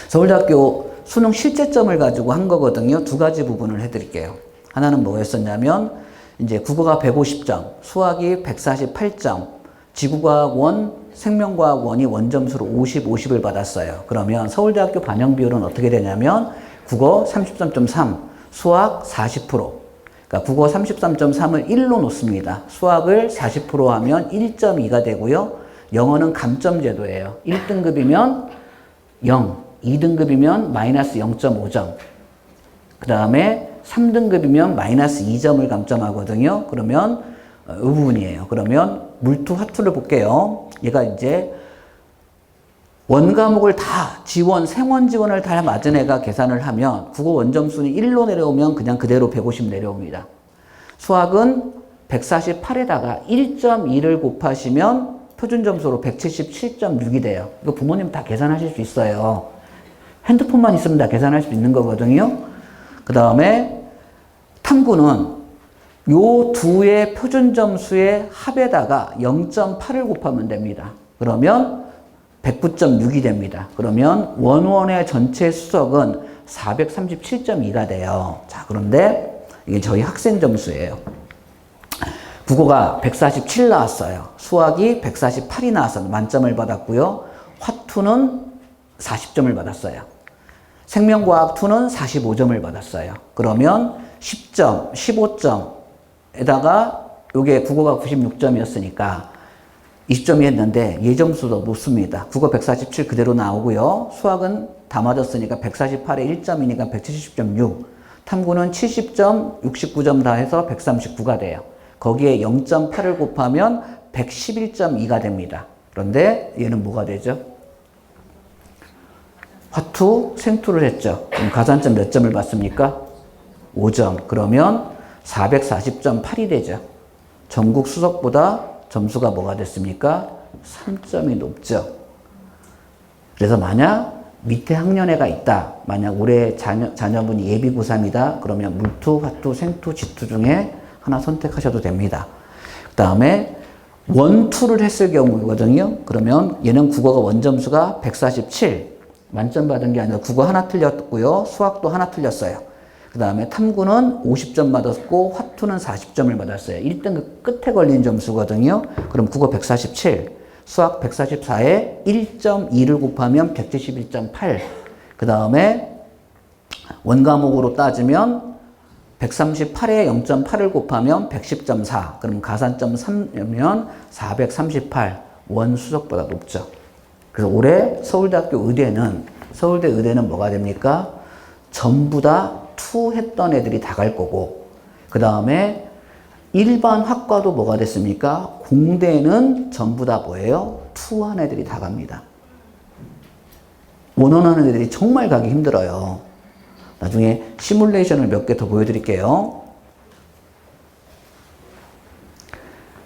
서울대학교 수능 실제점을 가지고 한 거거든요. 두 가지 부분을 해드릴게요. 하나는 뭐였었냐면 이제 국어가 150점, 수학이 148점, 지구과학 원, 생명과학 원이 원점수로 50, 50을 받았어요. 그러면 서울대학교 반영 비율은 어떻게 되냐면 국어 33.3, 수학 40%. 그러니까 국어 33.3을 1로 놓습니다. 수학을 40% 하면 1.2가 되고요. 영어는 감점 제도예요. 1등급이면 0, 2등급이면 마이너스 0.5점. 그 다음에 3등급이면 마이너스 2점을 감점하거든요. 그러면 이 부분이에요. 그러면 물투, 화투를 볼게요. 얘가 이제 원 과목을 다 지원, 생원 지원을 다 맞은 애가 계산을 하면 국어 원점수는 1로 내려오면 그냥 그대로 150 내려옵니다. 수학은 148에다가 1.2를 곱하시면 표준 점수로 177.6이 돼요. 이거 부모님 다 계산하실 수 있어요. 핸드폰만 있으면 다 계산할 수 있는 거거든요. 그 다음에 탐구는 요 두의 표준 점수의 합에다가 0.8을 곱하면 됩니다. 그러면 109.6이 됩니다. 그러면 원원의 전체 수석은 437.2가 돼요. 자, 그런데 이게 저희 학생 점수예요. 국어가 147 나왔어요. 수학이 148이 나왔어요. 만점을 받았고요. 화투는 40점을 받았어요. 생명과학 2는 45점을 받았어요. 그러면 10점, 15점에다가 요게 국어가 96점이었으니까 20점이 했는데 얘 점수도 높습니다. 국어 147 그대로 나오고요. 수학은 다 맞았으니까 148에 1점이니까 170.6. 탐구는 70점, 69점 다 해서 139가 돼요. 거기에 0.8을 곱하면 111.2가 됩니다. 그런데 얘는 뭐가 되죠? 화투, 생투를 했죠. 그럼 가산점 몇 점을 받습니까? 5점. 그러면 440.8이 되죠. 전국 수석보다 점수가 뭐가 됐습니까? 3점이 높죠. 그래서 만약 밑에 학년회가 있다. 만약 올해 자녀분이 예비 고3이다. 그러면 물투, 화투, 생투, 지투 중에 하나 선택하셔도 됩니다. 그 다음에 원투를 했을 경우거든요. 그러면 얘는 국어가 원점수가 147. 만점 받은 게 아니라 국어 하나 틀렸고요. 수학도 하나 틀렸어요. 그 다음에 탐구는 50점 받았고 화투는 40점을 받았어요. 1등급 끝에 걸린 점수거든요. 그럼 국어 147, 수학 144에 1.2를 곱하면 171.8. 그 다음에 원과목으로 따지면 138에 0.8을 곱하면 110.4. 그럼 가산점 3면 438. 원 수석보다 높죠. 그래서 올해 서울대학교 서울대 의대는 뭐가 됩니까? 전부 다 투 했던 애들이 다 갈 거고, 그 다음에 일반 학과도 뭐가 됐습니까? 공대는 전부 다 뭐예요? 투한 애들이 다 갑니다. 원원하는 애들이 정말 가기 힘들어요. 나중에 시뮬레이션을 몇 개 더 보여드릴게요.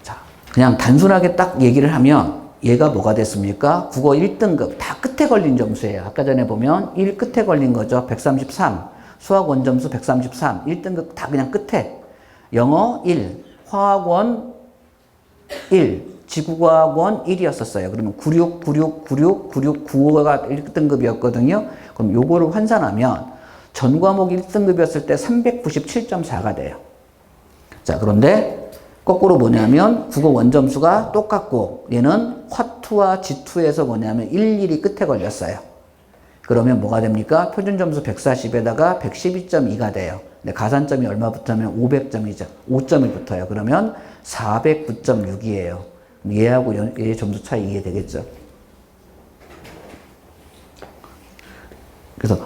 자, 그냥 단순하게 딱 얘기를 하면 얘가 뭐가 됐습니까? 국어 1등급 다 끝에 걸린 점수예요. 아까 전에 보면 1 끝에 걸린 거죠. 133. 수학 원점수 133. 1등급 다 그냥 끝에. 영어 1. 화학원 1. 지구과학원 1이었었어요. 그러면 96, 96, 96, 96, 95가 1등급이었거든요. 그럼 요거를 환산하면 전 과목 1등급이었을 때 397.4가 돼요. 자, 그런데 거꾸로 뭐냐면 국어 원점수가 똑같고 얘는 화투와 지투에서 뭐냐면 11이 끝에 걸렸어요. 그러면 뭐가 됩니까? 표준점수 140에다가 112.2가 돼요. 근데 가산점이 얼마 붙으면 500점이죠. 5점이 붙어요. 그러면 409.6이에요. 얘하고 얘 점수 차이 이해되겠죠? 그래서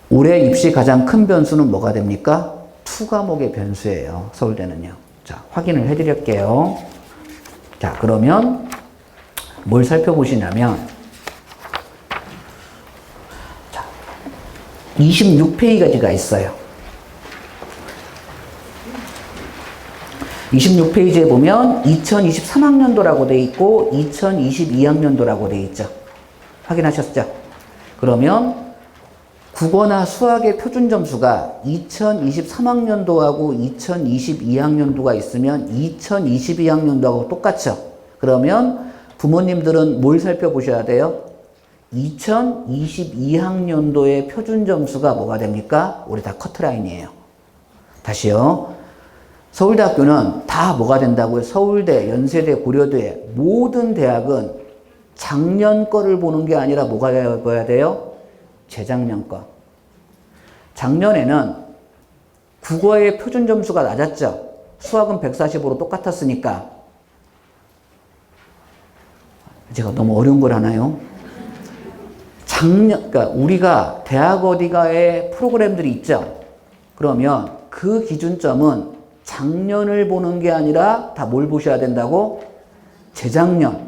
올해 입시 가장 큰 변수는 뭐가 됩니까? 투 과목의 변수예요. 서울대는요. 자, 확인을 해드릴게요. 자, 그러면 뭘 살펴보시냐면 26페이지가 있어요. 26페이지에 보면 2023학년도라고 돼 있고 2022학년도라고 돼 있죠. 확인하셨죠? 그러면 국어나 수학의 표준 점수가 2023학년도하고 2022학년도가 있으면 2022학년도하고 똑같죠? 그러면 부모님들은 뭘 살펴보셔야 돼요? 2022학년도의 표준 점수가 뭐가 됩니까? 올해 다 커트라인이에요. 다시요. 서울대학교는 다 뭐가 된다고요? 서울대, 연세대, 고려대 모든 대학은 작년 거를 보는 게 아니라 뭐가 되어야 돼요? 재작년 거. 작년에는 국어의 표준 점수가 낮았죠. 수학은 145로 똑같았으니까. 제가 너무 어려운 걸 하나요? 그러니까 우리가 대학 어디가에 프로그램들이 있죠. 그러면 그 기준점은 작년을 보는 게 아니라 다 뭘 보셔야 된다고? 재작년.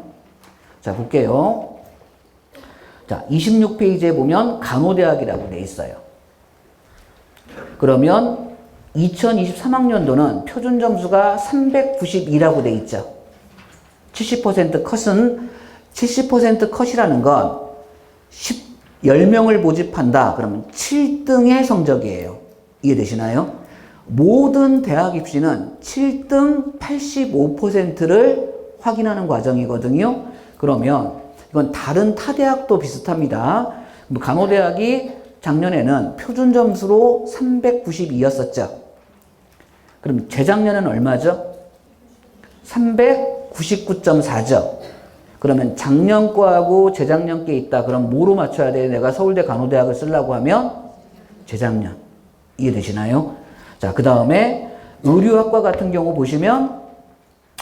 자, 볼게요. 자, 26페이지에 보면 간호대학이라고 돼 있어요. 그러면 2023학년도는 표준 점수가 392라고 돼 있죠. 70% 컷은 70% 컷이라는 건 10명을 모집한다. 그러면 7등의 성적이에요. 이해되시나요? 모든 대학 입시는 7등 85%를 확인하는 과정이거든요. 그러면 이건 다른 타 대학도 비슷합니다. 간호대학이 작년에는 표준 점수로 392였었죠. 그럼 재작년에는 얼마죠? 399.4죠. 그러면 작년 거하고 재작년 게 있다. 그럼 뭐로 맞춰야 돼? 내가 서울대 간호대학을 쓰려고 하면 재작년. 이해되시나요? 자, 그 다음에 의료학과 같은 경우 보시면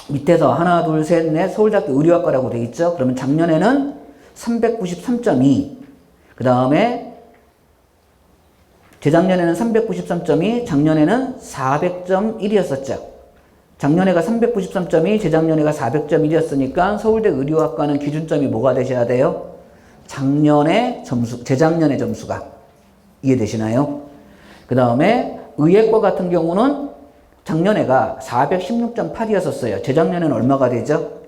밑에서 하나, 둘, 셋, 넷 서울대학교 의료학과라고 되어 있죠. 그러면 작년에는 393.2. 그 다음에 재작년에는 393.2, 작년에는 400.1이었었죠. 작년에가 393.2, 재작년에가 400.1이었으니까 서울대 의료학과는 기준점이 뭐가 되셔야 돼요? 작년의 점수, 재작년의 점수가. 이해되시나요? 그 다음에 의예과 같은 경우는 작년에가 416.8이었었어요. 재작년에는 얼마가 되죠?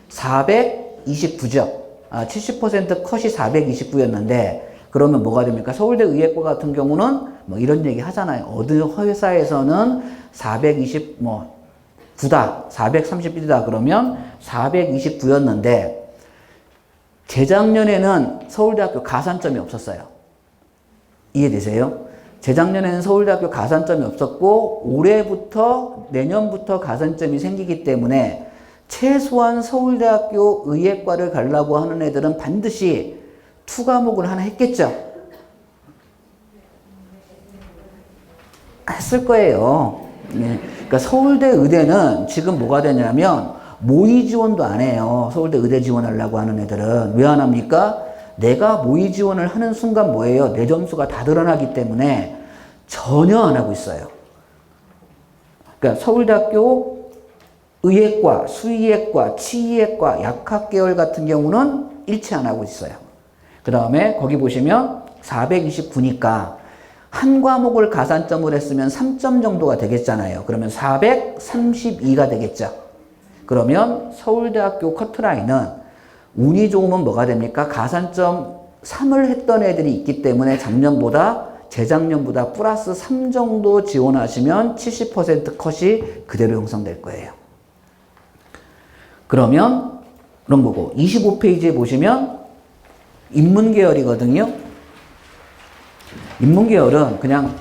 429죠. 70% 컷이 429였는데 그러면 뭐가 됩니까? 서울대 의예과 같은 경우는 뭐 이런 얘기 하잖아요. 어느 회사에서는 9다, 431이다 그러면 429였는데 재작년에는 서울대학교 가산점이 없었어요. 이해되세요? 재작년에는 서울대학교 가산점이 없었고 올해부터 내년부터 가산점이 생기기 때문에 최소한 서울대학교 의예과를 가려고 하는 애들은 반드시 2과목을 하나 했겠죠? 했을 거예요. 예. 그러니까 서울대 의대는 지금 뭐가 되냐면 모의 지원도 안 해요. 서울대 의대 지원하려고 하는 애들은. 왜 안 합니까? 내가 모의 지원을 하는 순간 뭐예요? 내 점수가 다 드러나기 때문에 전혀 안 하고 있어요. 그러니까 서울대학교 의예과, 수의예과, 치의예과, 약학계열 같은 경우는 일치 안 하고 있어요. 그 다음에 거기 보시면 429니까 한 과목을 가산점을 했으면 3점 정도가 되겠잖아요. 그러면 432가 되겠죠. 그러면 서울대학교 커트라인은 운이 좋으면 뭐가 됩니까? 가산점 3을 했던 애들이 있기 때문에 작년보다 재작년보다 플러스 3 정도 지원하시면 70% 컷이 그대로 형성될 거예요. 그러면 그런 거고 25페이지에 보시면 인문계열이거든요. 인문계열은 그냥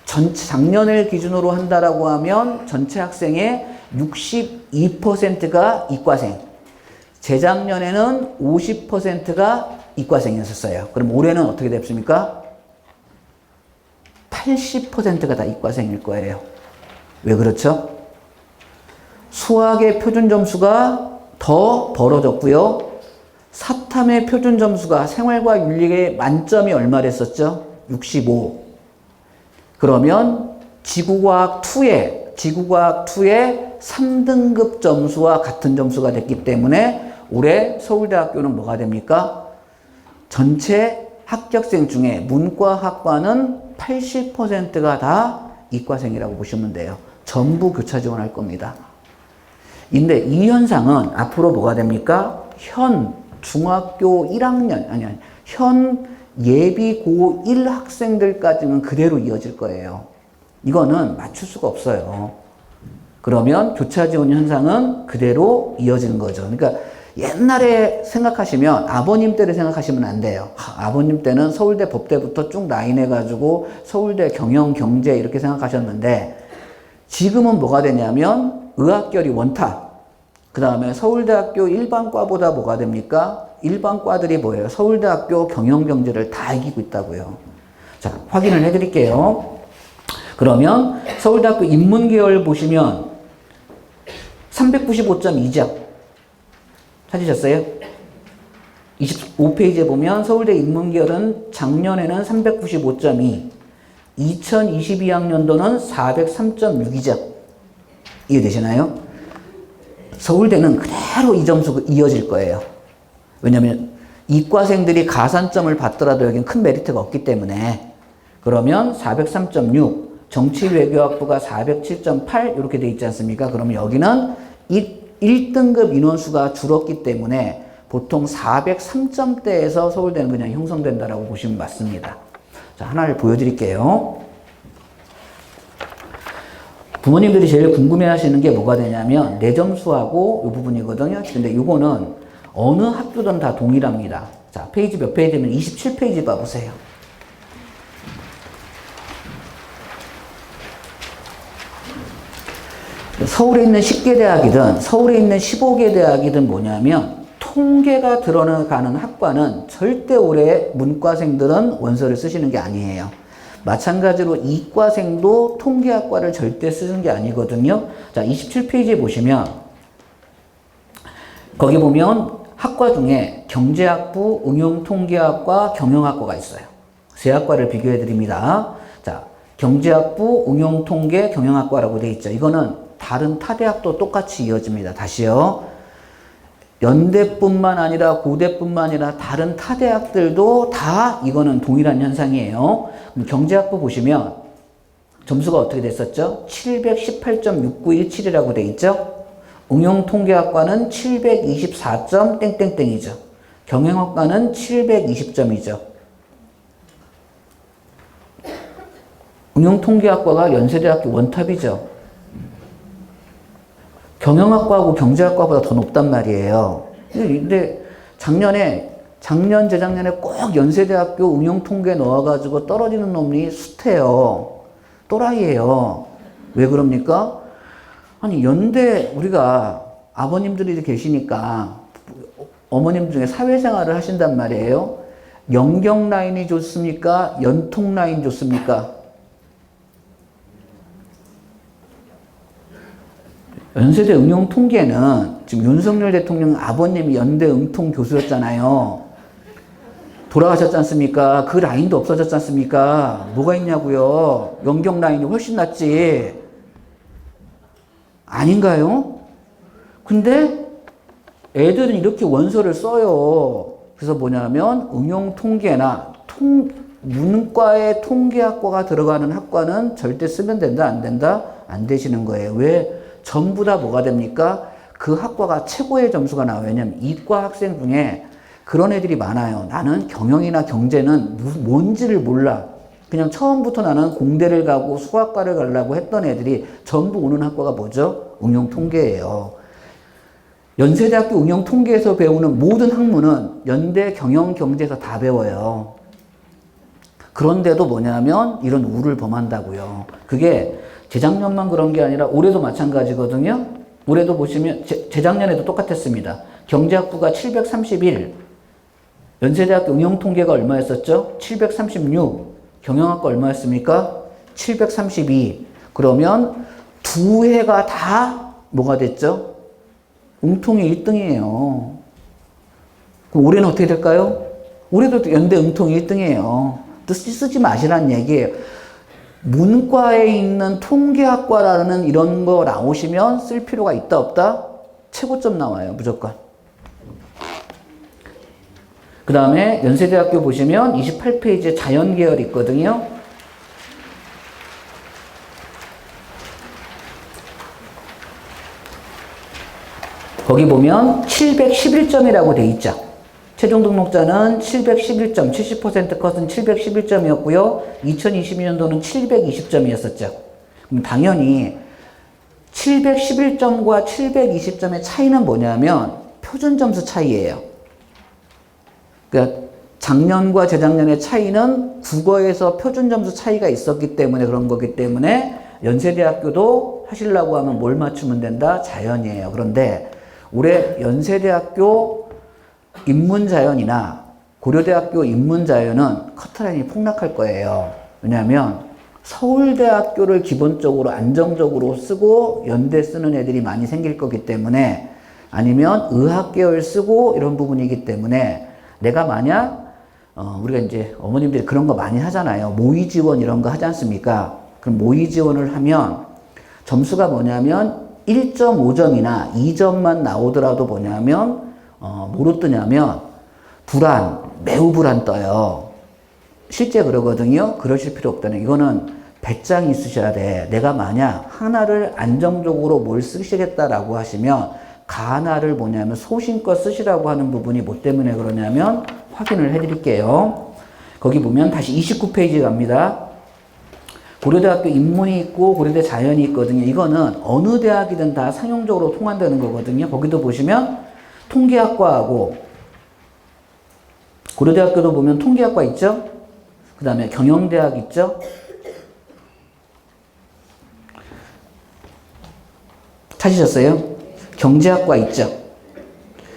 전체 작년을 기준으로 한다라고 하면 전체 학생의 62%가 이과생, 재작년에는 50%가 이과생이었어요. 그럼 올해는 어떻게 됐습니까? 80%가 다 이과생일 거예요. 왜 그렇죠? 수학의 표준 점수가 더 벌어졌고요. 사탐의 표준 점수가 생활과 윤리의 만점이 얼마 됐었죠? 65. 그러면 지구과학 2의 3등급 점수와 같은 점수가 됐기 때문에 올해 서울대학교는 뭐가 됩니까? 전체 합격생 중에 문과학과는 80%가 다 이과생이라고 보시면 돼요. 전부 교차 지원할 겁니다. 근데 이 현상은 앞으로 뭐가 됩니까? 현 중학교 1학년, 현 예비 고1 학생들까지는 그대로 이어질 거예요. 이거는 맞출 수가 없어요. 그러면 교차 지원 현상은 그대로 이어지는 거죠. 그러니까 옛날에 생각하시면 아버님 때를 생각하시면 안 돼요. 아버님 때는 서울대 법대부터 쭉 라인해가지고 서울대 경영, 경제 이렇게 생각하셨는데 지금은 뭐가 되냐면 의학결이 원탑. 그 다음에 서울대학교 일반과보다 뭐가 됩니까? 일반과들이 뭐예요? 서울대학교 경영경제를 다 이기고 있다고요. 자, 확인을 해드릴게요. 그러면 서울대학교 인문계열 보시면 395.2점 찾으셨어요? 25페이지에 보면 서울대 인문계열은 작년에는 395.2, 2022학년도는 403.6이죠. 이해되시나요? 서울대는 그대로 이 점수가 이어질 거예요. 왜냐하면 이과생들이 가산점을 받더라도 여기는 큰 메리트가 없기 때문에. 그러면 403.6, 정치외교학부가 407.8 이렇게 돼 있지 않습니까? 그러면 여기는 1등급 인원수가 줄었기 때문에 보통 403점대에서 서울대는 그냥 형성된다라고 보시면 맞습니다. 자, 하나를 보여드릴게요. 부모님들이 제일 궁금해 하시는 게 뭐가 되냐면 내 점수하고 이 부분이거든요. 근데 이거는 어느 학교든 다 동일합니다. 자, 페이지 몇 페이지면 27페이지 봐보세요. 서울에 있는 10개 대학이든 서울에 있는 15개 대학이든 뭐냐면 통계가 들어가는 학과는 절대 올해 문과생들은 원서를 쓰시는 게 아니에요. 마찬가지로 이과생도 통계학과를 절대 쓰는 게 아니거든요. 자, 27페이지에 보시면 거기 보면 학과 중에 경제학부, 응용통계학과, 경영학과가 있어요. 세 학과를 비교해 드립니다. 자, 경제학부, 응용통계, 경영학과라고 되어 있죠. 이거는 다른 타 대학도 똑같이 이어집니다. 다시요. 연대뿐만 아니라 고대뿐만 아니라 다른 타 대학들도 다 이거는 동일한 현상이에요. 그럼 경제학부 보시면 점수가 어떻게 됐었죠? 718.6917이라고 되어 있죠. 응용통계학과는 724점 땡땡땡이죠. 경영학과는 720점이죠. 응용통계학과가 연세대학교 원탑이죠. 경영학과하고 경제학과보다 더 높단 말이에요. 근데 작년, 재작년에 꼭 연세대학교 응용통계 넣어가지고 떨어지는 놈이 숱해요. 또라이예요. 왜 그럽니까? 아니, 연대, 우리가 아버님들이 계시니까 어머님 중에 사회생활을 하신단 말이에요. 연경 라인이 좋습니까? 연통 라인 좋습니까? 연세대 응용통계는 지금 윤석열 대통령 아버님이 연대 응통 교수였잖아요. 돌아가셨지 않습니까? 그 라인도 없어졌지 않습니까? 뭐가 있냐고요? 연경 라인이 훨씬 낫지. 아닌가요? 근데 애들은 이렇게 원서를 써요. 그래서 뭐냐면 응용통계나 문과의 통계학과가 들어가는 학과는 절대 쓰면 된다, 안 된다? 안 되시는 거예요. 왜? 전부 다 뭐가 됩니까? 그 학과가 최고의 점수가 나와요. 왜냐면 이과 학생 중에 그런 애들이 많아요. 나는 경영이나 경제는 뭔지를 몰라. 그냥 처음부터 나는 공대를 가고 수학과를 가려고 했던 애들이 전부 오는 학과가 뭐죠? 응용통계예요. 연세대학교 응용통계에서 배우는 모든 학문은 연대 경영경제에서 다 배워요. 그런데도 뭐냐면 이런 우를 범한다고요. 그게 재작년만 그런 게 아니라 올해도 마찬가지거든요. 올해도 보시면 재작년에도 똑같았습니다. 경제학부가 731, 연세대학교 응용통계가 얼마였었죠? 736, 경영학과 얼마였습니까? 732. 그러면 두 해가 다 뭐가 됐죠? 응통이 1등이에요. 그럼 올해는 어떻게 될까요? 올해도 연대 응통이 1등이에요. 또 쓰지 마시라는 얘기예요. 문과에 있는 통계학과라는 이런 거 나오시면 쓸 필요가 있다 없다? 최고점 나와요. 무조건. 그 다음에 연세대학교 보시면 28페이지에 자연계열 있거든요. 거기 보면 711점이라고 돼 있죠. 최종 등록자는 711점, 70% 컷은 711점이었고요. 2022년도는 720점이었었죠. 그럼 당연히 711점과 720점의 차이는 뭐냐면 표준점수 차이예요. 그러니까 작년과 재작년의 차이는 국어에서 표준점수 차이가 있었기 때문에 그런 거기 때문에 연세대학교도 하시려고 하면 뭘 맞추면 된다? 자연이에요. 그런데 올해 연세대학교 인문자연이나 고려대학교 인문자연은 커트라인이 폭락할 거예요. 왜냐하면 서울대학교를 기본적으로 안정적으로 쓰고 연대 쓰는 애들이 많이 생길 거기 때문에 아니면 의학계열 쓰고 이런 부분이기 때문에 내가 만약 우리가 이제 어머님들이 그런 거 많이 하잖아요. 모의 지원 이런 거 하지 않습니까? 그럼 모의 지원을 하면 점수가 뭐냐면 1.5점이나 2점만 나오더라도 뭐냐면 뭐로 뜨냐면 매우 불안 떠요. 실제 그러거든요. 그러실 필요 없다는 이거는 배짱이 있으셔야 돼. 내가 만약 하나를 안정적으로 뭘 쓰시겠다라고 하시면 가나를 뭐냐면 소신껏 쓰시라고 하는 부분이 뭐 때문에 그러냐면 확인을 해드릴게요. 거기 보면 다시 29페이지 갑니다. 고려대학교 인문이 있고 고려대 자연이 있거든요. 이거는 어느 대학이든 다 상용적으로 통한다는 거거든요. 거기도 보시면 통계학과하고 고려대학교도 보면 통계학과 있죠. 그 다음에 경영대학 있죠. 찾으셨어요? 경제학과 있죠?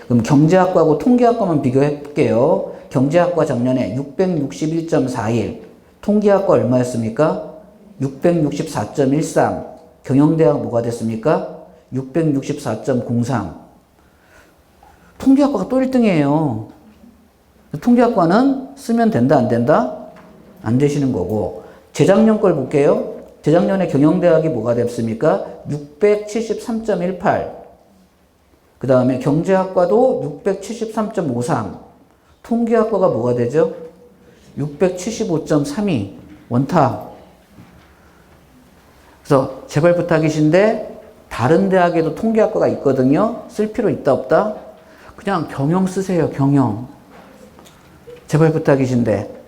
그럼 경제학과하고 통계학과만 비교해 볼게요. 경제학과 작년에 661.41, 통계학과 얼마였습니까? 664.13, 경영대학 뭐가 됐습니까? 664.03. 통계학과가 또 1등이에요. 통계학과는 쓰면 된다, 안 된다? 안 되시는 거고. 재작년 걸 볼게요. 재작년에 경영대학이 뭐가 됐습니까? 673.18. 그 다음에 경제학과도 673.53. 통계학과가 뭐가 되죠? 675.32. 원탑. 그래서 제발 부탁이신데 다른 대학에도 통계학과가 있거든요. 쓸 필요 있다 없다? 그냥 경영 쓰세요. 경영. 제발 부탁이신데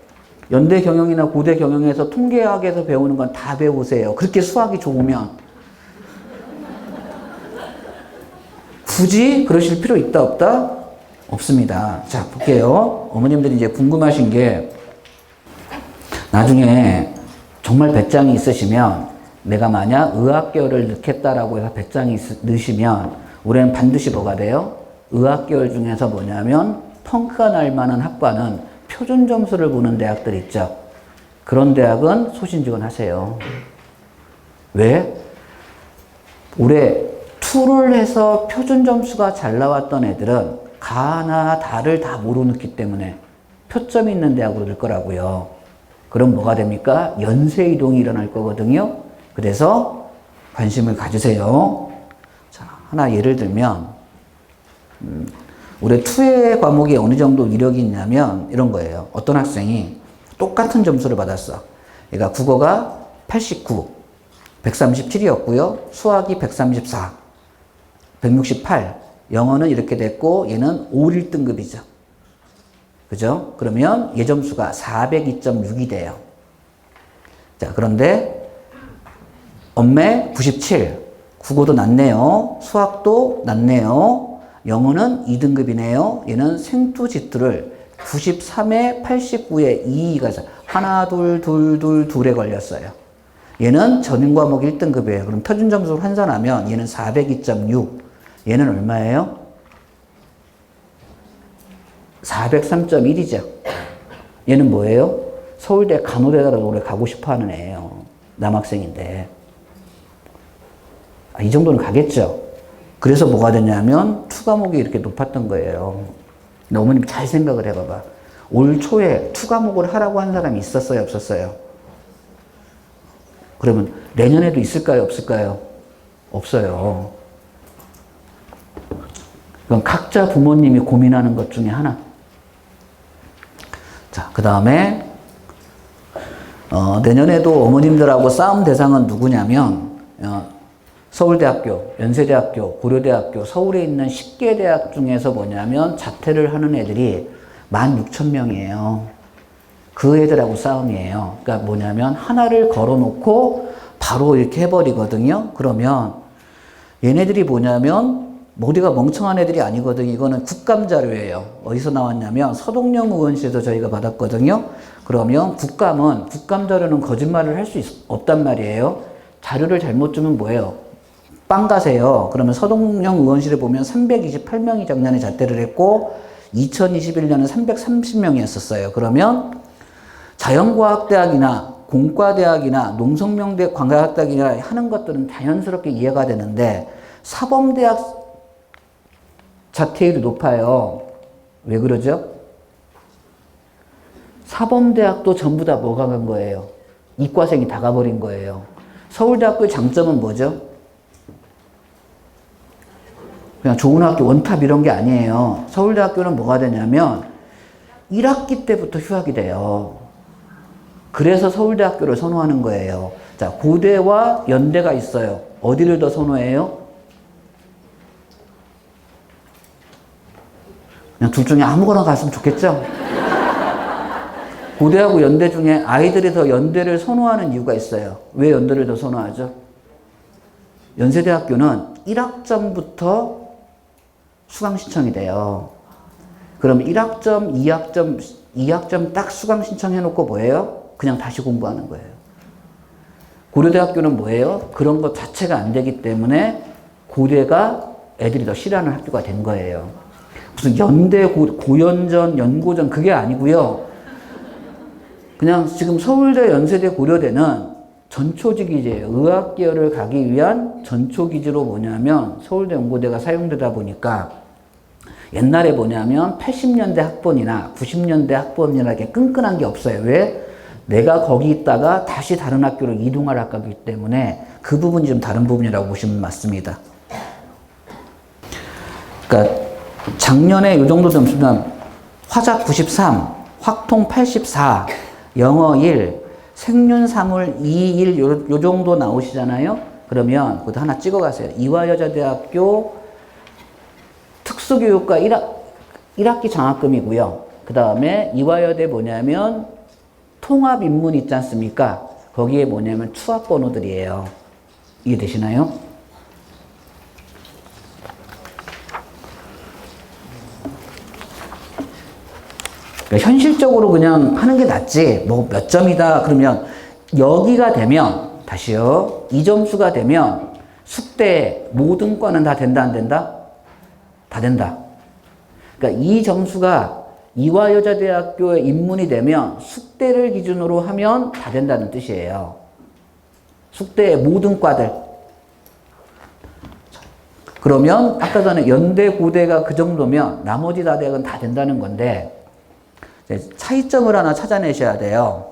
연대 경영이나 고대 경영에서 통계학에서 배우는 건 다 배우세요. 그렇게 수학이 좋으면. 굳이 그러실 필요 있다 없다? 없습니다. 자, 볼게요. 어머님들이 이제 궁금하신 게 나중에 정말 배짱이 있으시면 내가 만약 의학계열을 넣겠다라고 해서 배짱이 넣으시면 올해는 반드시 뭐가 돼요? 의학계열 중에서 뭐냐면 평가 날 만한 학과는 표준 점수를 보는 대학들 있죠. 그런 대학은 소신지원 하세요. 왜? 올해 투를 해서 표준 점수가 잘 나왔던 애들은 가나 다를 다 모르기 때문에 표점이 있는 대학으로 들 거라고요. 그럼 뭐가 됩니까? 연쇄 이동이 일어날 거거든요. 그래서 관심을 가지세요. 자, 하나 예를 들면 올해 투의 과목이 어느 정도 이력이 있냐면 이런 거예요. 어떤 학생이 똑같은 점수를 받았어. 그러니까 국어가 89, 137이었고요. 수학이 134, 168. 영어는 이렇게 됐고 얘는 5, 1등급이죠. 그죠? 그러면 얘 점수가 402.6이 돼요. 자, 그런데 엄매 97, 국어도 낮네요. 수학도 낮네요. 영어는 2등급이네요. 얘는 생투지투를 93에 89에 2가 하나, 둘, 둘에 걸렸어요. 얘는 전인 과목 1등급이에요. 그럼 표준 점수를 환산하면 얘는 402.6. 얘는 얼마예요? 403.1이죠. 얘는 뭐예요? 서울대 간호대라도 올해 가고 싶어 하는 애예요. 남학생인데. 이 정도는 가겠죠. 그래서 뭐가 되냐면 투 과목이 이렇게 높았던 거예요. 근데 어머님 잘 생각을 해봐봐. 올 초에 투 과목을 하라고 한 사람이 있었어요, 없었어요? 그러면 내년에도 있을까요, 없을까요? 없어요. 그건 각자 부모님이 고민하는 것 중에 하나. 자, 그 다음에 내년에도 어머님들하고 싸움 대상은 누구냐면 서울대학교, 연세대학교, 고려대학교, 서울에 있는 10개 대학 중에서 뭐냐면 자퇴를 하는 애들이 16,000명이에요. 그 애들하고 싸움이에요. 그러니까 뭐냐면 하나를 걸어놓고 바로 이렇게 해버리거든요. 그러면 얘네들이 뭐냐면 머리가 멍청한 애들이 아니거든요. 이거는 국감 자료예요. 어디서 나왔냐면 서동영 의원실에서 저희가 받았거든요. 그러면 국감 자료는 거짓말을 할 수 없단 말이에요. 자료를 잘못 주면 뭐예요? 빵 가세요. 그러면 서동영 의원실에 보면 328명이 작년에 자퇴를 했고 2021년은 330명이었어요. 그러면 자연과학대학이나 공과대학이나 농성명대 관광학대학이나 하는 것들은 자연스럽게 이해가 되는데 사범대학 자퇴율이 높아요. 왜 그러죠? 사범대학도 전부 다 뭐가 간 거예요? 이과생이 다 가버린 거예요. 서울대학교의 장점은 뭐죠? 그냥 좋은 학교 원탑 이런 게 아니에요. 서울대학교는 뭐가 되냐면 1학기 때부터 휴학이 돼요. 그래서 서울대학교를 선호하는 거예요. 자, 고대와 연대가 있어요. 어디를 더 선호해요? 그냥 둘 중에 아무거나 갔으면 좋겠죠? 고대하고 연대 중에 아이들이 더 연대를 선호하는 이유가 있어요. 왜 연대를 더 선호하죠? 연세대학교는 1학점부터 수강 신청이 돼요. 그럼 1학점, 2학점 딱 수강 신청해놓고 뭐예요? 그냥 다시 공부하는 거예요. 고려대학교는 뭐예요? 그런 것 자체가 안 되기 때문에 고대가 애들이 더 싫어하는 학교가 된 거예요. 무슨 연대, 고연전, 연고전 그게 아니고요. 그냥 지금 서울대, 연세대, 고려대는 전초직이제 의학계열을 가기 위한 전초기지로 뭐냐면 서울대, 연고대가 사용되다 보니까 옛날에 뭐냐면 80년대 학번이나 90년대 학번이나 이렇게 끈끈한 게 없어요. 왜? 내가 거기 있다가 다시 다른 학교로 이동할 학과이기 때문에 그 부분이 좀 다른 부분이라고 보시면 맞습니다. 그러니까 작년에 이 정도 점수면 화작 93, 확통 84, 영어 1, 생륜사물 2, 1 요 정도 나오시잖아요. 그러면 그것도 하나 찍어가세요. 이화여자대학교 특수교육과 1학기 장학금이고요. 그 다음에 이화여대 뭐냐면 통합인문 있지 않습니까? 거기에 뭐냐면 추합번호들이에요. 이해되시나요? 그러니까 현실적으로 그냥 하는 게 낫지, 뭐 몇 점이다 그러면 여기가 되면, 다시요, 이 점수가 되면 숙대 모든 과는 다 된다 안 된다? 다 된다. 그러니까 이 점수가 이화여자대학교에 입문이 되면 숙대를 기준으로 하면 다 된다는 뜻이에요. 숙대의 모든 과들. 그러면 아까 전에 연대, 고대가 그 정도면 나머지 다대학은 다 된다는 건데 차이점을 하나 찾아내셔야 돼요.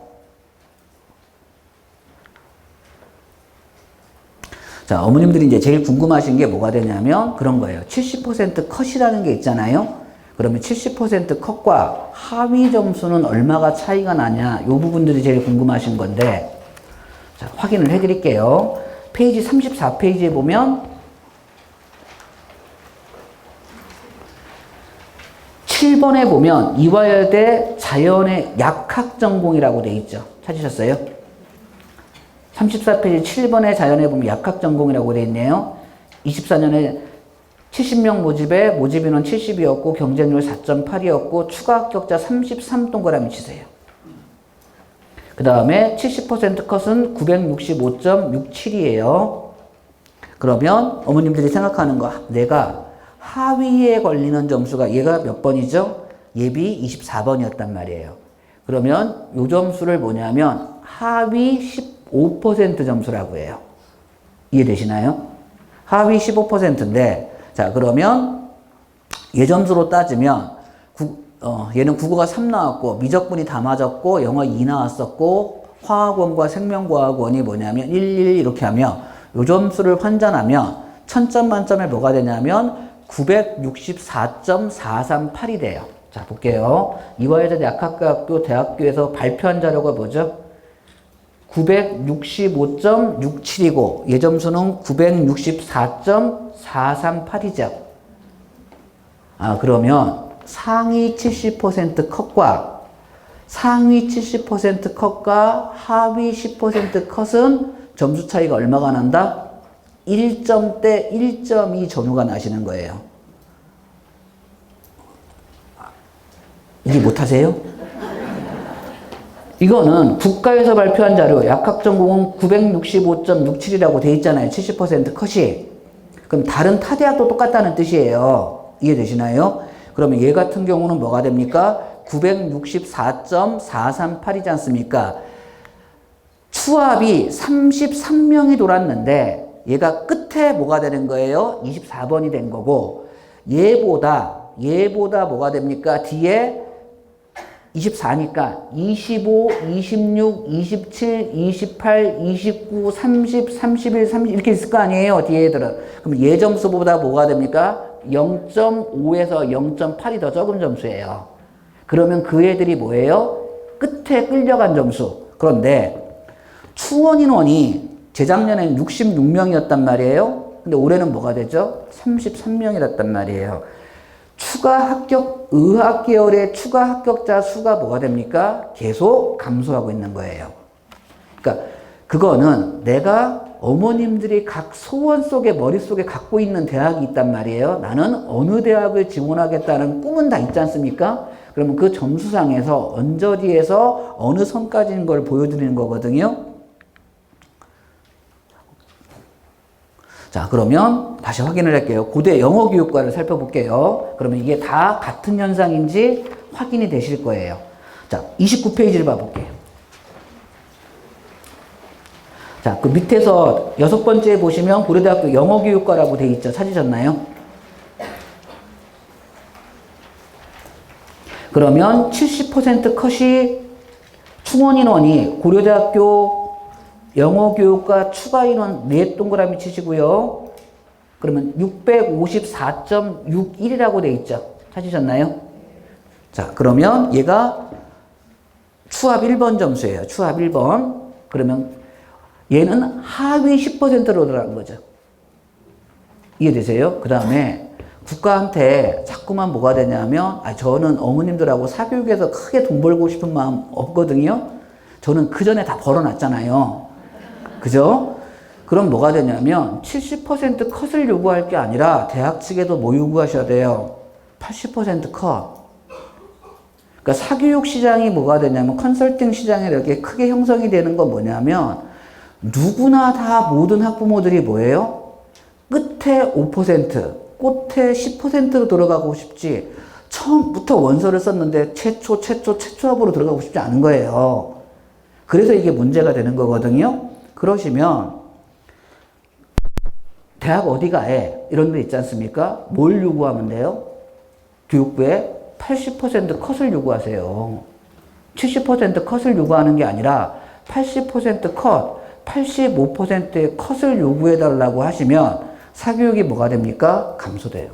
자, 어머님들이 이제 제일 궁금하신 게 뭐가 되냐면 그런 거예요. 70% 컷이라는 게 있잖아요. 그러면 70% 컷과 하위 점수는 얼마가 차이가 나냐, 이 부분들이 제일 궁금하신 건데, 자, 확인을 해 드릴게요. 페이지 34페이지에 보면 7번에 보면 이화여대 자연의 약학 전공이라고 돼 있죠. 찾으셨어요? 34페이지 7번에 자연에 보면 약학 전공이라고 돼 있네요. 24년에 70명 모집에 모집 인원 70이었고 경쟁률 4.8이었고 추가 합격자 33동그라미 치세요. 그 다음에 70% 컷은 965.67이에요. 그러면 어머님들이 생각하는 거, 내가 하위에 걸리는 점수가 얘가 몇 번이죠? 예비 24번이었단 말이에요. 그러면 이 점수를 뭐냐면 하위 15% 점수라고 해요. 이해되시나요? 하위 15%인데, 자, 그러면 얘 점수로 따지면 얘는 국어가 3 나왔고 미적분이 다 맞았고 영어 2 나왔었고 화학원과 생명과학원이 뭐냐면 1, 1 이렇게 하면 요 점수를 환산하면 1000점 만점에 뭐가 되냐면 964.438이 돼요. 자, 볼게요. 이화여자대 약학과학교 대학교에서 발표한 자료가 뭐죠? 965.67이고 얘 점수는 964.438이죠. 아, 그러면 상위 70% 컷과 상위 70% 컷과 하위 10% 컷은 점수 차이가 얼마가 난다? 1점대 1.2 전후가 나시는 거예요. 이해 못하세요? 이거는 국가에서 발표한 자료, 약학전공은 965.67이라고 돼 있잖아요. 70% 컷이. 그럼 다른 타 대학도 똑같다는 뜻이에요. 이해되시나요? 그러면 얘 같은 경우는 뭐가 됩니까? 964.438이지 않습니까? 추합이 33명이 돌았는데 얘가 끝에 뭐가 되는 거예요? 24번이 된 거고 얘보다 뭐가 됩니까? 뒤에 24니까 25, 26, 27, 28, 29, 30, 31, 30 이렇게 있을 거 아니에요. 뒤에 애들은. 그럼 얘 점수보다 뭐가 됩니까? 0.5에서 0.8이 더 적은 점수예요. 그러면 그 애들이 뭐예요? 끝에 끌려간 점수. 그런데 추원 인원이 재작년에는 66명이었단 말이에요. 근데 올해는 뭐가 되죠? 33명이었단 말이에요. 추가 합격, 의학 계열의 추가 합격자 수가 뭐가 됩니까? 계속 감소하고 있는 거예요. 그러니까 그거는 내가 어머님들이 각 소원 속에 머릿속에 갖고 있는 대학이 있단 말이에요. 나는 어느 대학을 지원하겠다는 꿈은 다 있지 않습니까? 그러면 그 점수상에서 언저리에서 어느 선까지인 걸 보여드리는 거거든요. 자, 그러면 다시 확인을 할게요. 고대 영어 교육과를 살펴볼게요. 그러면 이게 다 같은 현상인지 확인이 되실 거예요. 자, 29페이지를 봐볼게요. 자, 그 밑에서 6번째 보시면 고려대학교 영어교육과라고 돼 있죠. 찾으셨나요? 그러면 70% 컷이 충원 인원이 고려대학교 영어교육과 추가 인원 4 동그라미 치시고요. 그러면 654.61이라고 돼 있죠. 찾으셨나요? 자, 그러면 얘가 추합 1번 점수예요. 추합 1번. 그러면 얘는 하위 10%로 들어간 거죠. 이해되세요? 그 다음에 국가한테 자꾸만 뭐가 되냐면, 저는 어머님들하고 사교육에서 크게 돈 벌고 싶은 마음 없거든요. 저는 그 전에 다 벌어놨잖아요. 그죠? 그럼 뭐가 되냐면 70% 컷을 요구할 게 아니라 대학 측에도 뭐 요구하셔야 돼요? 80% 컷. 그러니까 사교육 시장이 뭐가 되냐면 컨설팅 시장이 이렇게 크게 형성이 되는 건 뭐냐면 누구나 다 모든 학부모들이 뭐예요? 끝에 5%, 끝에 10%로 들어가고 싶지 처음부터 원서를 썼는데 최초합으로 들어가고 싶지 않은 거예요. 그래서 이게 문제가 되는 거거든요. 그러시면 대학 어디 가해? 이런 데 있지 않습니까? 뭘 요구하면 돼요? 교육부에 80% 컷을 요구하세요. 70% 컷을 요구하는 게 아니라 80% 컷, 85%의 컷을 요구해달라고 하시면 사교육이 뭐가 됩니까? 감소돼요.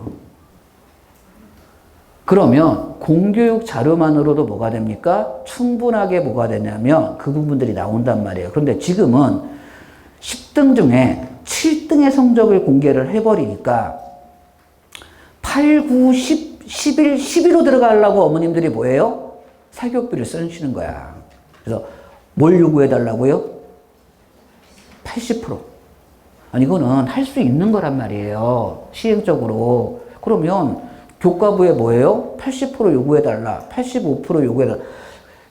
그러면 공교육 자료만으로도 뭐가 됩니까? 충분하게 뭐가 되냐면 그 부분들이 나온단 말이에요. 그런데 지금은 10등 중에 7등의 성적을 공개를 해버리니까 8, 9, 10, 11, 12로 들어가려고 어머님들이 뭐예요? 사교육비를 쓰시는 거야. 그래서 뭘 요구해달라고요? 80%. 아니 이거는 할 수 있는 거란 말이에요. 시행적으로. 그러면 교과부에 뭐예요? 80% 요구해달라. 85% 요구해달라.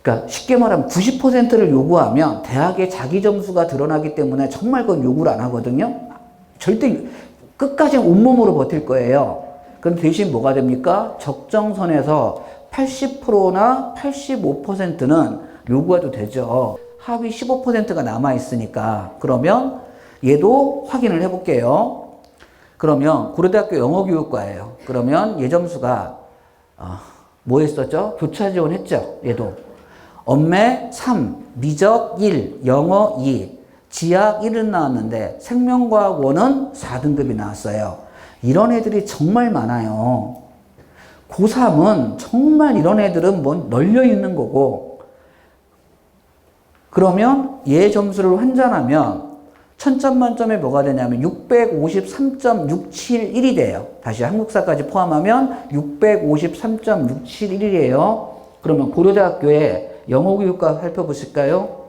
그러니까 쉽게 말하면 90%를 요구하면 대학의 자기 점수가 드러나기 때문에 정말 그건 요구를 안 하거든요. 절대 끝까지 온몸으로 버틸 거예요. 그럼 대신 뭐가 됩니까? 적정선에서 80%나 85%는 요구해도 되죠. 하위 15%가 남아있으니까. 그러면 얘도 확인을 해볼게요. 그러면 고려대학교 영어교육과예요. 그러면 얘 점수가 뭐 했었죠? 교차 지원했죠. 얘도. 엄매 3, 미적 1, 영어 2, 지학 1은 나왔는데 생명과학 1은 4등급이 나왔어요. 이런 애들이 정말 많아요. 고3은 정말 이런 애들은 뭐 널려 있는 거고, 그러면 얘 점수를 환산하면 1000점 만점에 뭐가 되냐면 653.671이 돼요. 다시 한국사까지 포함하면 653.671이에요. 그러면 고려대학교에 영어교육과 살펴보실까요?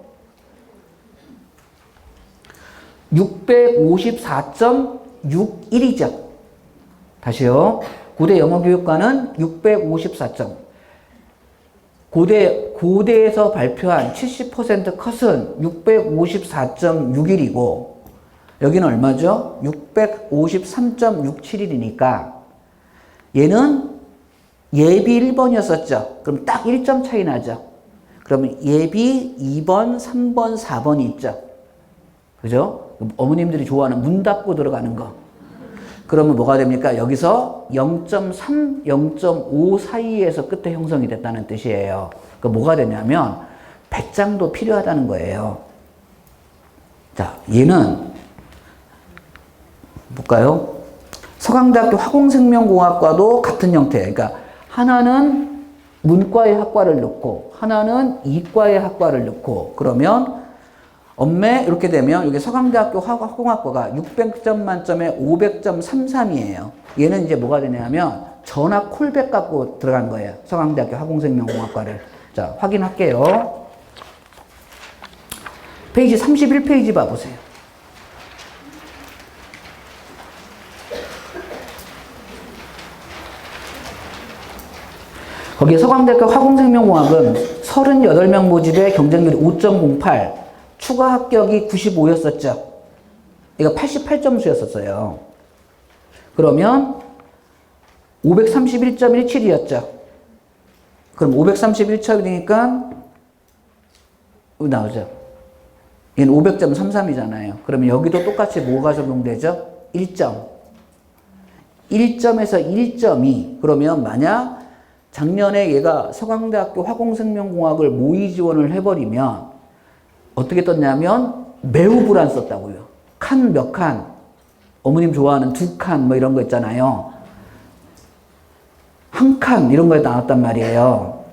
654.61이죠. 다시요. 고대 영어교육과는 654점. 고대에서 발표한 70% 컷은 654.61이고, 여기는 얼마죠? 653.67이니까, 얘는 예비 1번이었었죠. 그럼 딱 1점 차이 나죠. 그러면 예비 2번, 3번, 4번이 있죠. 그죠? 어머님들이 좋아하는 문 닫고 들어가는 거. 그러면 뭐가 됩니까? 여기서 0.3, 0.5 사이에서 끝에 형성이 됐다는 뜻이에요. 그러니까 뭐가 되냐면 배짱도 필요하다는 거예요. 자, 얘는 볼까요? 서강대학교 화공생명공학과도 같은 형태. 그러니까 하나는 문과의 학과를 넣고 하나는 이과의 학과를 넣고, 그러면 엄매 이렇게 되면 여기 서강대학교 화공학과가 600점 만점에 500점 33이에요. 얘는 이제 뭐가 되냐면 전학 콜백 갖고 들어간 거예요. 서강대학교 화공생명공학과를. 자, 확인할게요. 페이지 31페이지 봐보세요. 거기에 서강대학교 화공생명공학은 38명 모집에 경쟁률이 5.08, 추가 합격이 95였었죠. 이거 88점수였었어요. 그러면 531.17이었죠. 그럼 531점이니까 나오죠. 얘는 500.33이잖아요. 그러면 여기도 똑같이 뭐가 적용되죠? 1점. 1점에서 1.2. 그러면 만약 작년에 얘가 서강대학교 화공생명공학을 모의 지원을 해버리면 어떻게 떴냐면 매우 불안 썼다고요. 칸 몇 칸. 어머님 좋아하는 2칸 뭐 이런 거 있잖아요. 1칸 이런 거에 나왔단 말이에요.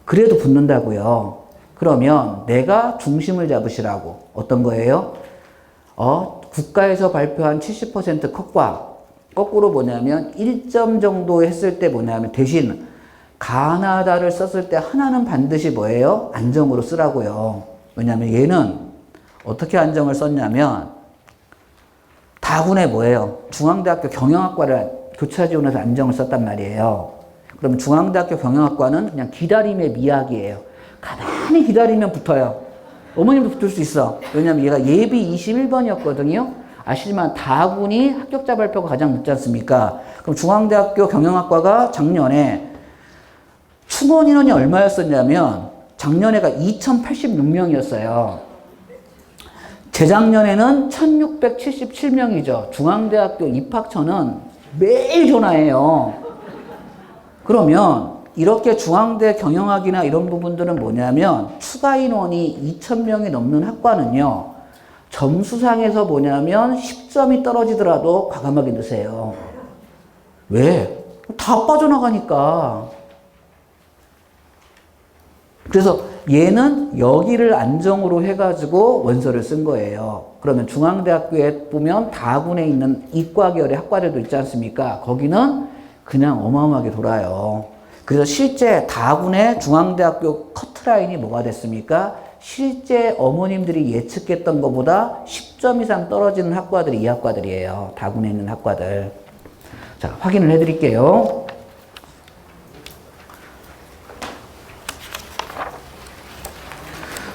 그래도 붙는다고요. 그러면 내가 중심을 잡으시라고. 어떤 거예요? 국가에서 발표한 70% 컷과 거꾸로 뭐냐면 1점 정도 했을 때 뭐냐면 대신 가나다를 썼을 때 하나는 반드시 뭐예요? 안정으로 쓰라고요. 왜냐면 얘는 어떻게 안정을 썼냐면 다군에 뭐예요? 중앙대학교 경영학과를 교차 지원해서 안정을 썼단 말이에요. 그럼 중앙대학교 경영학과는 그냥 기다림의 미학이에요. 가만히 기다리면 붙어요. 어머님도 붙을 수 있어. 왜냐면 얘가 예비 21번이었거든요. 아시지만 다군이 합격자 발표가 가장 늦지 않습니까? 그럼 중앙대학교 경영학과가 작년에 충원 인원이 얼마였었냐면 작년에가 2086명이었어요. 재작년에는 1677명이죠. 중앙대학교 입학처는 매일 전화해요. 그러면 이렇게 중앙대 경영학이나 이런 부분들은 뭐냐면 추가 인원이 2000명이 넘는 학과는요. 점수상에서 뭐냐면 10점이 떨어지더라도 과감하게 넣으세요. 왜? 다 빠져나가니까. 그래서 얘는 여기를 안정으로 해가지고 원서를 쓴 거예요. 그러면 중앙대학교에 보면 다군에 있는 이과계열의 학과들도 있지 않습니까? 거기는 그냥 어마어마하게 돌아요. 그래서 실제 다군의 중앙대학교 커트라인이 뭐가 됐습니까? 실제 어머님들이 예측했던 것보다 10점 이상 떨어지는 학과들이 이 학과들이에요. 다군에 있는 학과들. 자, 확인을 해드릴게요.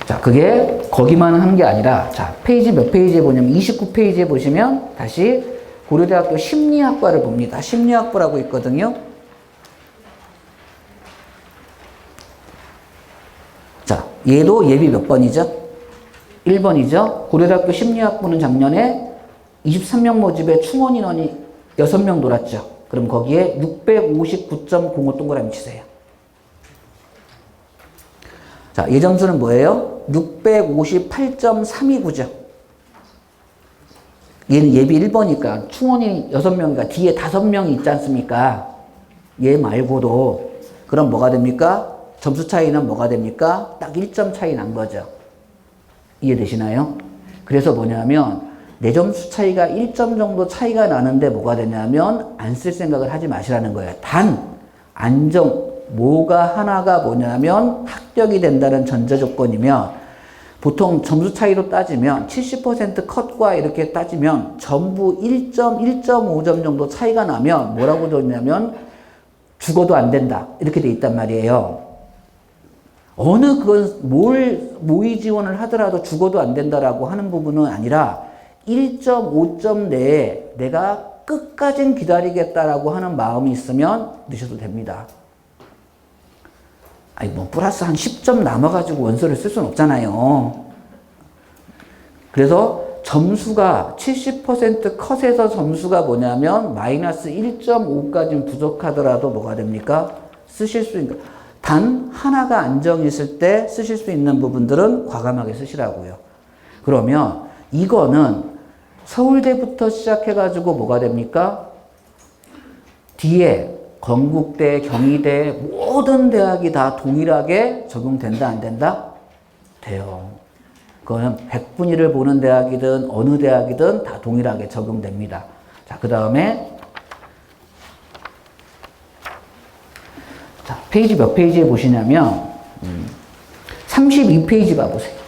자, 그게 거기만 하는 게 아니라, 자, 페이지 몇 페이지에 보냐면 29페이지에 보시면 다시 고려대학교 심리학과를 봅니다. 심리학부라고 있거든요. 자, 얘도 예비 몇 번이죠? 1번이죠. 고려대학교 심리학부는 작년에 23명 모집에 충원 인원이 6명 놀았죠. 그럼 거기에 659.05 동그라미 치세요. 자, 얘 점수는 뭐예요? 658.329죠. 얘는 예비 1번이니까 충원이 6명이니까 뒤에 5명이 있지 않습니까? 얘 말고도. 그럼 뭐가 됩니까? 점수 차이는 뭐가 됩니까? 딱 1점 차이 난 거죠. 이해되시나요? 그래서 뭐냐면 내 점수 차이가 1점 정도 차이가 나는데 뭐가 되냐면 안 쓸 생각을 하지 마시라는 거예요. 단 안정 뭐가 하나가 뭐냐면 합격이 된다는 전제 조건이면 보통 점수 차이로 따지면 70% 컷과 이렇게 따지면 전부 1점, 1.5점 정도 차이가 나면 뭐라고 되냐면 죽어도 안 된다. 이렇게 돼 있단 말이에요. 어느 그건 뭘 모의 지원을 하더라도 죽어도 안 된다라고 하는 부분은 아니라 1.5점 내에 내가 끝까진 기다리겠다라고 하는 마음이 있으면 넣으셔도 됩니다. 아니 뭐 플러스 한 10점 남아가지고 원서를 쓸 수는 없잖아요. 그래서 점수가 70% 컷에서 점수가 뭐냐면 마이너스 1.5까지는 부족하더라도 뭐가 됩니까? 쓰실 수 있는 단 하나가 안정이 있을 때 쓰실 수 있는 부분들은 과감하게 쓰시라고요. 그러면 이거는 서울대부터 시작해가지고 뭐가 됩니까? 뒤에 건국대, 경희대 모든 대학이 다 동일하게 적용된다 안 된다? 돼요. 그거는 100분위를 보는 대학이든 어느 대학이든 다 동일하게 적용됩니다. 자, 그 다음에 자, 페이지 몇 페이지에 보시냐면 32페이지 봐보세요.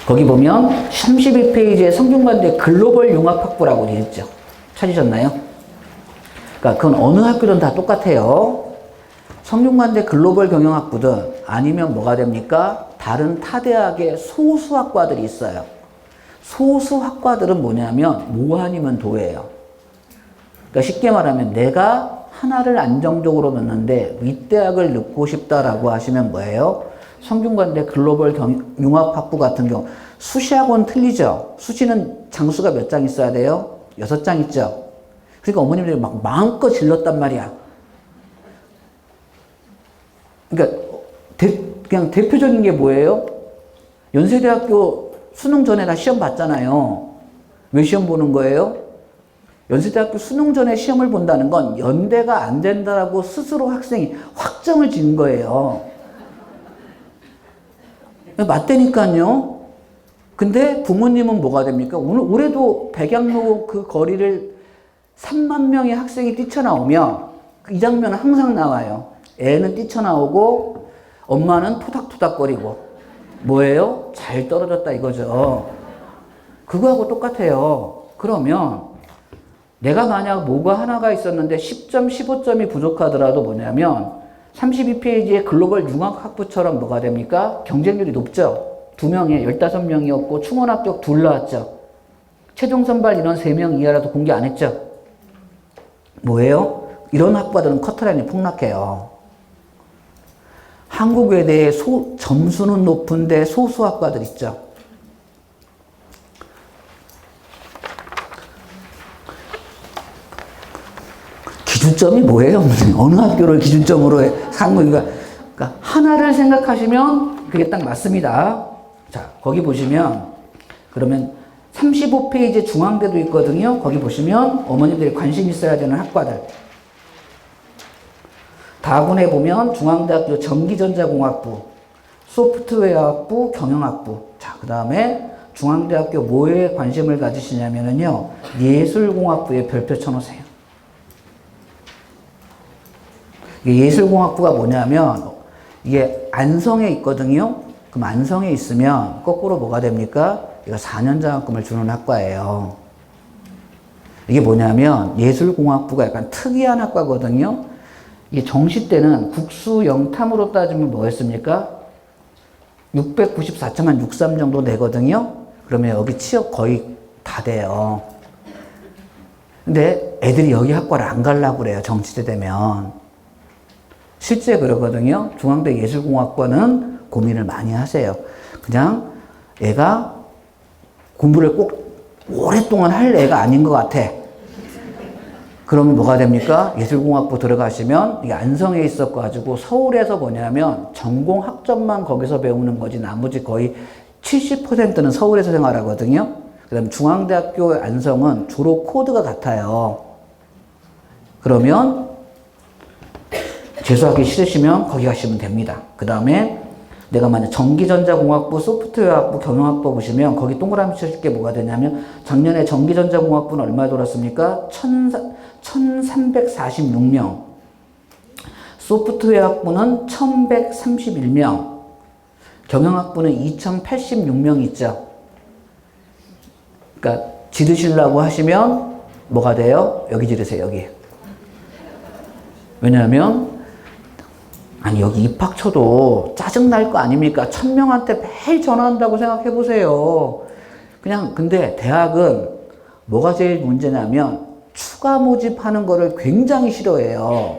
거기 보면 32페이지에 성균관대 글로벌 융합학부라고 되어 있죠. 찾으셨나요? 그러니까 그건 어느 학교든 다 똑같아요. 성균관대 글로벌 경영학부든 아니면 뭐가 됩니까? 다른 타 대학의 소수학과들이 있어요. 소수학과들은 뭐냐면 뭐 아니면 도예요. 그러니까 쉽게 말하면 내가 하나를 안정적으로 넣는데 윗대학을 넣고 싶다라고 하시면 뭐예요? 성균관대 글로벌 융합학부 같은 경우 수시하고는 틀리죠. 수시는 장수가 몇 장 있어야 돼요? 6장 있죠. 그러니까 어머님들이 막 마음껏 질렀단 말이야. 그러니까 그냥 대표적인 게 뭐예요? 연세대학교 수능 전에 다 시험 봤잖아요. 왜 시험 보는 거예요? 연세대학교 수능 전에 시험을 본다는 건 연대가 안 된다라고 스스로 학생이 확정을 지은 거예요. 맞다니까요. 근데 부모님은 뭐가 됩니까? 올해도 백양로 그 거리를 3만 명의 학생이 뛰쳐나오면 이 장면은 항상 나와요. 애는 뛰쳐나오고 엄마는 토닥토닥거리고 뭐예요? 잘 떨어졌다 이거죠. 그거하고 똑같아요. 그러면 내가 만약 뭐가 하나가 있었는데 10점, 15점이 부족하더라도 뭐냐면 32페이지의 글로벌 융합학부처럼 뭐가 됩니까? 경쟁률이 높죠. 2명에 15명이었고 충원 합격 2 나왔죠. 최종 선발 인원 3명 이하라도 공개 안 했죠. 뭐예요? 이런 학과들은 커트라인이 폭락해요. 한국외대의 점수는 높은데 소수 학과들 있죠. 기준점이 뭐예요? 어느 학교를 기준점으로 그러니까 하나를 생각하시면 그게 딱 맞습니다. 자, 거기 보시면 그러면 35페이지 중앙대도 있거든요. 거기 보시면 어머니들이 관심 있어야 되는 학과들. 다군에 보면 중앙대학교 전기전자공학부, 소프트웨어학부, 경영학부. 자, 그 다음에 중앙대학교 뭐에 관심을 가지시냐면요. 예술공학부에 별표 쳐놓으세요. 예술공학부가 뭐냐면 이게 안성에 있거든요. 그럼 안성에 있으면 거꾸로 뭐가 됩니까? 이거 4년 장학금을 주는 학과예요. 이게 뭐냐면 예술공학부가 약간 특이한 학과거든요. 이게 정시 때는 국수 영탐으로 따지면 뭐였습니까? 694.63 정도 되거든요. 그러면 여기 취업 거의 다 돼요. 근데 애들이 여기 학과를 안 가려고 그래요. 정시대 되면. 실제 그러거든요. 중앙대 예술공학과는 고민을 많이 하세요. 그냥 얘가 공부를 꼭 오랫동안 할 애가 아닌 것 같아. 그러면 뭐가 됩니까? 예술공학부 들어가시면 이게 안성에 있었가지고 서울에서 뭐냐면 전공 학점만 거기서 배우는 거지 나머지 거의 70%는 서울에서 생활하거든요. 그 다음에 중앙대학교 안성은 졸업 코드가 같아요. 그러면 재수하기 싫으시면 거기 가시면 됩니다. 그 다음에 내가 만약 전기전자공학부, 소프트웨어학부, 경영학부 보시면 거기 동그라미 쳐줄 게 뭐가 되냐면 작년에 전기전자공학부는 얼마 돌았습니까? 1346명. 소프트웨어학부는 1131명. 경영학부는 2086명 있죠. 그러니까 지르시려고 하시면 뭐가 돼요? 여기 지르세요, 여기. 왜냐하면 아니 여기 입학 쳐도 짜증날 거 아닙니까? 1000명한테 매일 전화한다고 생각해 보세요. 그냥 근데 대학은 뭐가 제일 문제냐면 추가 모집하는 거를 굉장히 싫어해요.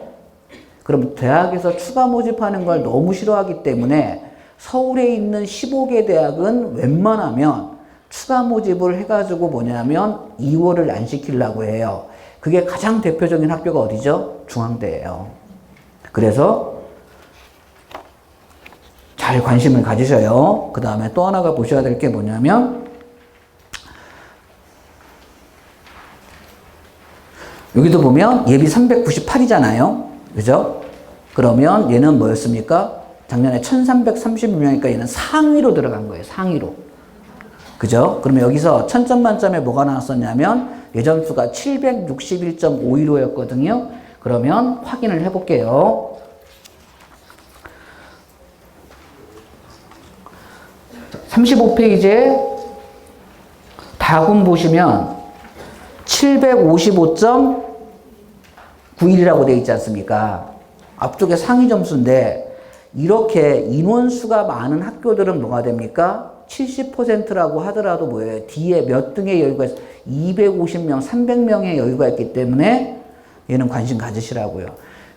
그럼 대학에서 추가 모집하는 걸 너무 싫어하기 때문에 서울에 있는 15개 대학은 웬만하면 추가 모집을 해가지고 뭐냐면 2월을 안 시키려고 해요. 그게 가장 대표적인 학교가 어디죠? 중앙대예요. 그래서 잘 관심을 가지셔요. 그 다음에 또 하나가 보셔야 될 게 뭐냐면 여기도 보면 예비 398이잖아요. 그죠? 그러면 얘는 뭐였습니까? 작년에 1336명이니까 얘는 상위로 들어간 거예요. 상위로. 그죠? 그러면 여기서 1000점 만점에 뭐가 나왔었냐면 예점수가 761.515였거든요. 그러면 확인을 해볼게요. 35페이지에 다군 보시면 755.91이라고 되어 있지 않습니까? 앞쪽에 상위 점수인데 이렇게 인원수가 많은 학교들은 뭐가 됩니까? 70%라고 하더라도 뭐예요? 뒤에 몇 등의 여유가 있어? 250명, 300명의 여유가 있기 때문에 얘는 관심 가지시라고요.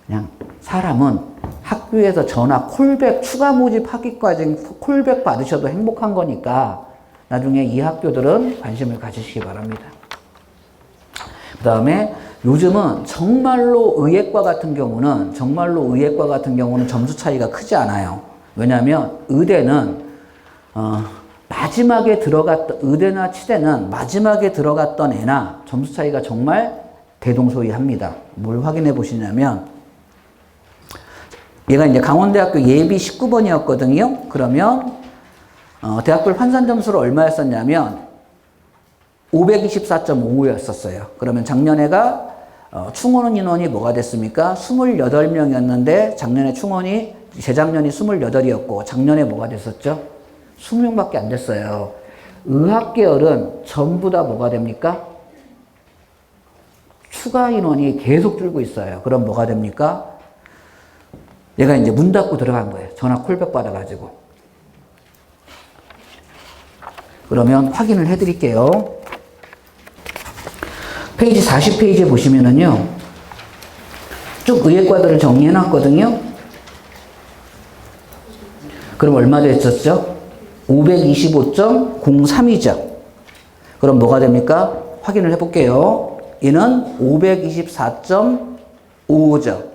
그냥 사람은 학교에서 전화, 콜백, 추가 모집하기까지 콜백 받으셔도 행복한 거니까 나중에 이 학교들은 관심을 가지시기 바랍니다. 그 다음에 요즘은 정말로 의예과 같은 경우는 점수 차이가 크지 않아요. 왜냐하면 의대는 마지막에 들어갔던 의대나 치대는 마지막에 들어갔던 애나 점수 차이가 정말 대동소이합니다. 뭘 확인해 보시냐면 얘가 이제 강원대학교 예비 19번이었거든요. 그러면 대학별 환산 점수를 얼마였었냐면 524.55였었어요. 그러면 작년에가 충원 인원이 뭐가 됐습니까? 28명이었는데 재작년이 28이었고 작년에 뭐가 됐었죠? 20명밖에 안 됐어요. 의학 계열은 전부 다 뭐가 됩니까? 추가 인원이 계속 줄고 있어요. 그럼 뭐가 됩니까? 얘가 이제 문 닫고 들어간 거예요. 전화 콜백 받아가지고. 그러면 확인을 해드릴게요. 페이지 40페이지에 보시면은요, 쭉 의예과들을 정리해놨거든요. 그럼 얼마 됐었죠? 525.03이죠. 그럼 뭐가 됩니까? 확인을 해볼게요. 얘는 524.55죠.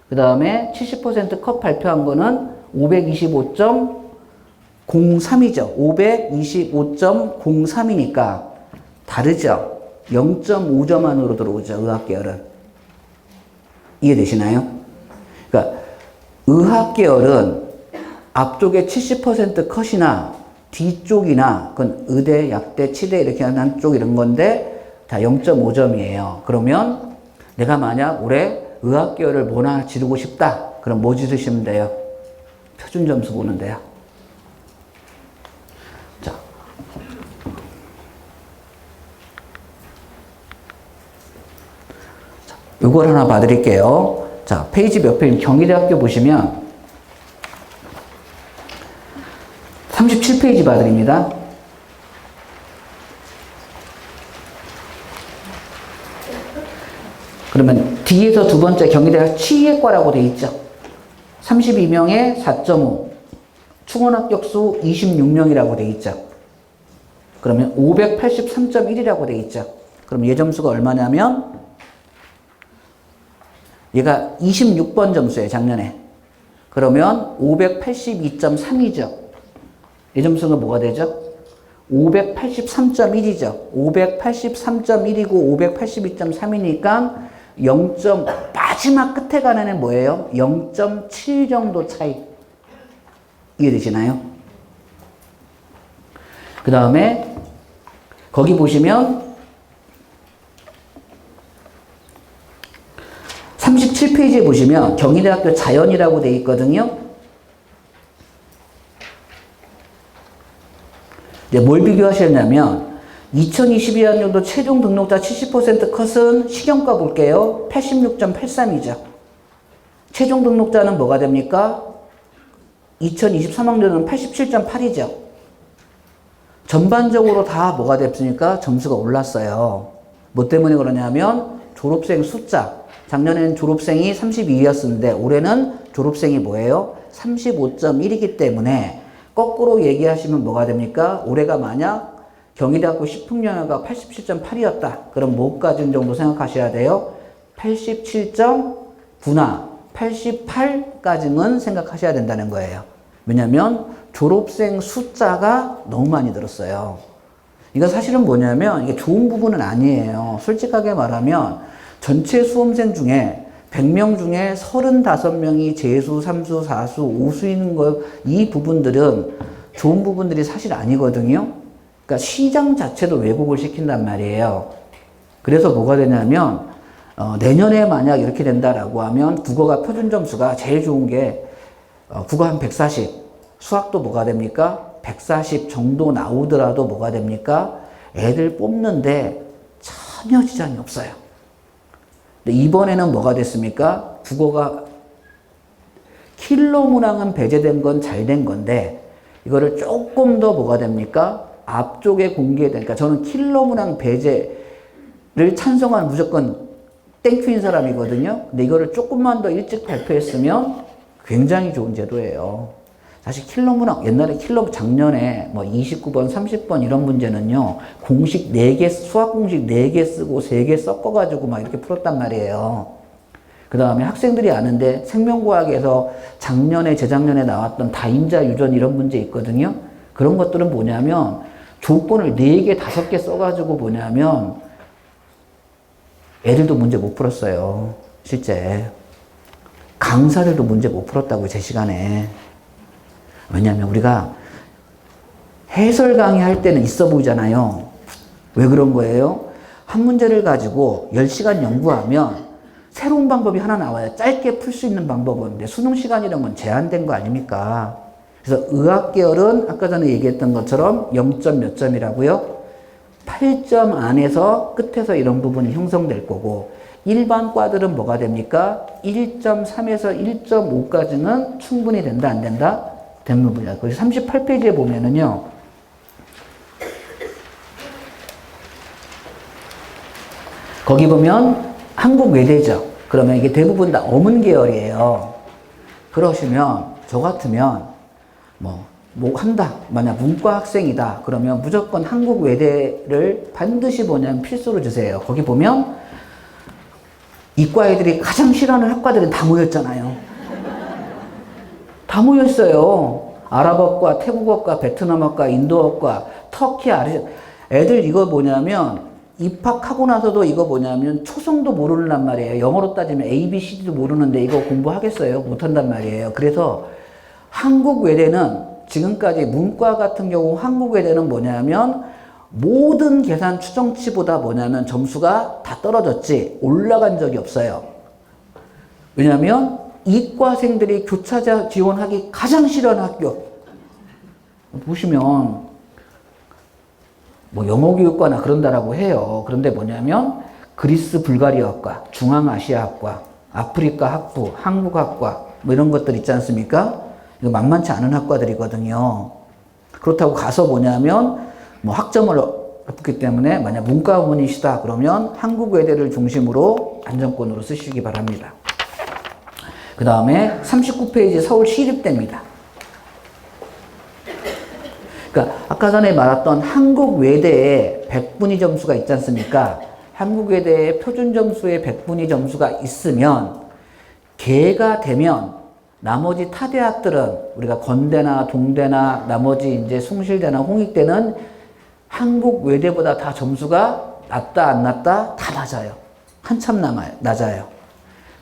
그 다음에 70% 컷 발표한 거는 525.03이죠. 525.03이니까 다르죠. 0.5점 안으로 들어오죠. 의학계열은. 이해되시나요? 그러니까 의학계열은 앞쪽에 70% 컷이나 뒤쪽이나 그건 의대, 약대, 치대 이렇게 하는 쪽 이런 건데 다 0.5점이에요. 그러면 내가 만약 올해 의학계열을 뭐나 지르고 싶다. 그럼 뭐 지르시면 돼요? 표준 점수 보는 데요. 자. 이걸 하나 봐드릴게요. 자, 페이지 몇 페이지 경희대학교 보시면 37페이지 봐드립니다. 그러면 뒤에서 두 번째 경희대학 치의과라고 돼 있죠. 32명에 4.5, 충원 합격수 26명이라고 돼 있죠. 그러면 583.1이라고 돼 있죠. 그럼 얘 점수가 얼마냐면 얘가 26번 점수예요, 작년에. 그러면 582.3이죠. 얘 점수가 뭐가 되죠? 583.1이죠. 583.1이고 582.3이니까 마지막 끝에 가는 애는 뭐예요? 0.7 정도 차이. 이해되시나요? 그 다음에 거기 보시면 37페이지에 보시면 경희대학교 자연이라고 되어 있거든요. 이제 뭘 비교하셨냐면 2022학년도 최종 등록자 70% 컷은 시경과 볼게요. 86.83이죠. 최종 등록자는 뭐가 됩니까? 2023학년은 87.8이죠. 전반적으로 다 뭐가 됐습니까? 점수가 올랐어요. 뭐 때문에 그러냐면 졸업생 숫자. 작년에는 졸업생이 32였었는데 올해는 졸업생이 뭐예요? 35.1이기 때문에 거꾸로 얘기하시면 뭐가 됩니까? 올해가 만약 경희대학교 식품영양가 87.8이었다. 그럼 뭐까지 정도 생각하셔야 돼요? 87.9나 88까지는 생각하셔야 된다는 거예요. 왜냐면 졸업생 숫자가 너무 많이 들었어요. 이거 사실은 뭐냐면 이게 좋은 부분은 아니에요. 솔직하게 말하면 전체 수험생 중에 100명 중에 35명이 재수, 3수, 4수, 5수인 거, 이 부분들은 좋은 부분들이 사실 아니거든요. 그러니까 시장 자체도 왜곡을 시킨단 말이에요. 그래서 뭐가 되냐면, 내년에 만약 이렇게 된다라고 하면 국어가 표준 점수가 제일 좋은 게, 국어 한 140, 수학도 뭐가 됩니까? 140 정도 나오더라도 뭐가 됩니까? 애들 뽑는데 전혀 지장이 없어요. 근데 이번에는 뭐가 됐습니까? 국어가 킬러 문항은 배제된 건 잘 된 건데 이거를 조금 더 뭐가 됩니까? 앞쪽에 공개되니까 저는 킬러 문항 배제를 찬성한 무조건 땡큐인 사람이거든요. 근데 이거를 조금만 더 일찍 발표했으면 굉장히 좋은 제도예요. 사실 킬러 문항, 옛날에 작년에 뭐 29번, 30번 이런 문제는요, 공식 4개, 수학 공식 4개 쓰고 3개 섞어가지고 막 이렇게 풀었단 말이에요. 그 다음에 학생들이 아는데 생명과학에서 작년에, 재작년에 나왔던 다인자 유전 이런 문제 있거든요. 그런 것들은 뭐냐면 조건을 4개, 5개 써가지고 뭐냐면 애들도 문제 못 풀었어요. 실제. 강사들도 문제 못 풀었다고요, 제 시간에. 왜냐하면 우리가 해설 강의할 때는 있어 보이잖아요. 왜 그런 거예요? 한 문제를 가지고 10시간 연구하면 새로운 방법이 하나 나와요. 짧게 풀 수 있는 방법은. 근데 수능 시간이라는 건 제한된 거 아닙니까? 그래서 의학 계열은 아까 전에 얘기했던 것처럼 0점 몇 점이라고요? 8점 안에서 끝에서 이런 부분이 형성될 거고 일반 과들은 뭐가 됩니까? 1.3에서 1.5까지는 충분히 된다, 안 된다? 된 부분이다. 그래서 38페이지에 보면은요. 거기 보면 한국 외대죠. 그러면 이게 대부분 다 어문 계열이에요. 그러시면 저 같으면 뭐 한다. 만약 문과 학생이다. 그러면 무조건 한국 외대를 반드시 뭐냐면 필수로 주세요. 거기 보면 이과 애들이 가장 싫어하는 학과들은 다 모였잖아요. 다 모였어요. 아랍어과, 태국어과, 베트남어과, 인도어과, 터키, 애들 이거 뭐냐면 입학하고 나서도 이거 뭐냐면 초성도 모르는단 말이에요. 영어로 따지면 A, B, C, D도 모르는데 이거 공부하겠어요? 못한단 말이에요. 그래서 한국 외대는 지금까지 문과 같은 경우 한국 외대는 뭐냐면 모든 계산 추정치보다 뭐냐면 점수가 다 떨어졌지 올라간 적이 없어요. 왜냐하면 이과생들이 교차 지원하기 가장 싫어하는 학교 보시면 뭐 영어교육과나 그런다라고 해요. 그런데 뭐냐면 그리스 불가리아학과, 중앙아시아학과, 아프리카 학부, 한국학과 뭐 이런 것들 있지 않습니까? 이거 만만치 않은 학과들이거든요. 그렇다고 가서 뭐냐면 뭐 학점을 얻기 때문에 만약 문과원이시다 그러면 한국외대를 중심으로 안정권으로 쓰시기 바랍니다. 그 다음에 39페이지 서울시립대입니다. 그러니까 아까 전에 말했던 한국외대에 100분위 점수가 있지 않습니까? 한국외대에 표준 점수의 100분위 점수가 있으면 개가 되면 나머지 타 대학들은 우리가 건대나 동대나 나머지 이제 숭실대나 홍익대는 한국외대보다 다 점수가 낮다 안 낮다? 다 낮아요. 한참 낮아요.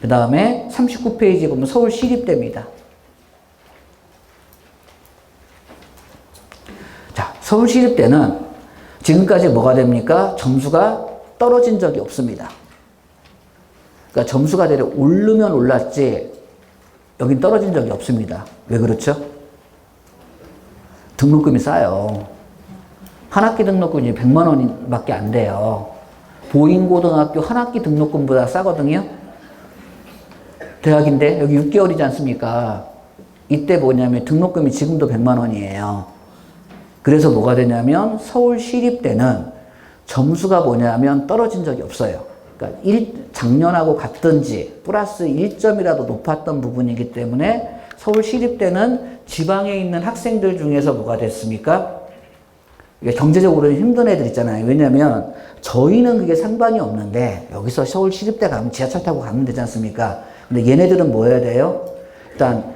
그 다음에 39페이지 보면 서울시립대입니다. 자, 서울시립대는 지금까지 뭐가 됩니까? 점수가 떨어진 적이 없습니다. 그러니까 점수가 대략 오르면 올랐지 여긴 떨어진 적이 없습니다. 왜 그렇죠? 등록금이 싸요. 한 학기 등록금이 100만 원밖에 안 돼요. 보인고등학교 한 학기 등록금보다 싸거든요. 대학인데 여기 6개월이지 않습니까? 이때 뭐냐면 등록금이 지금도 100만 원이에요. 그래서 뭐가 되냐면 서울시립대는 점수가 뭐냐면 떨어진 적이 없어요. 그러니까 작년하고 같든지 플러스 1점이라도 높았던 부분이기 때문에 서울시립대는 지방에 있는 학생들 중에서 뭐가 됐습니까? 경제적으로 힘든 애들 있잖아요. 왜냐면 저희는 그게 상관이 없는데 여기서 서울시립대 가면 지하철 타고 가면 되지 않습니까? 근데 얘네들은 뭐 해야 돼요? 일단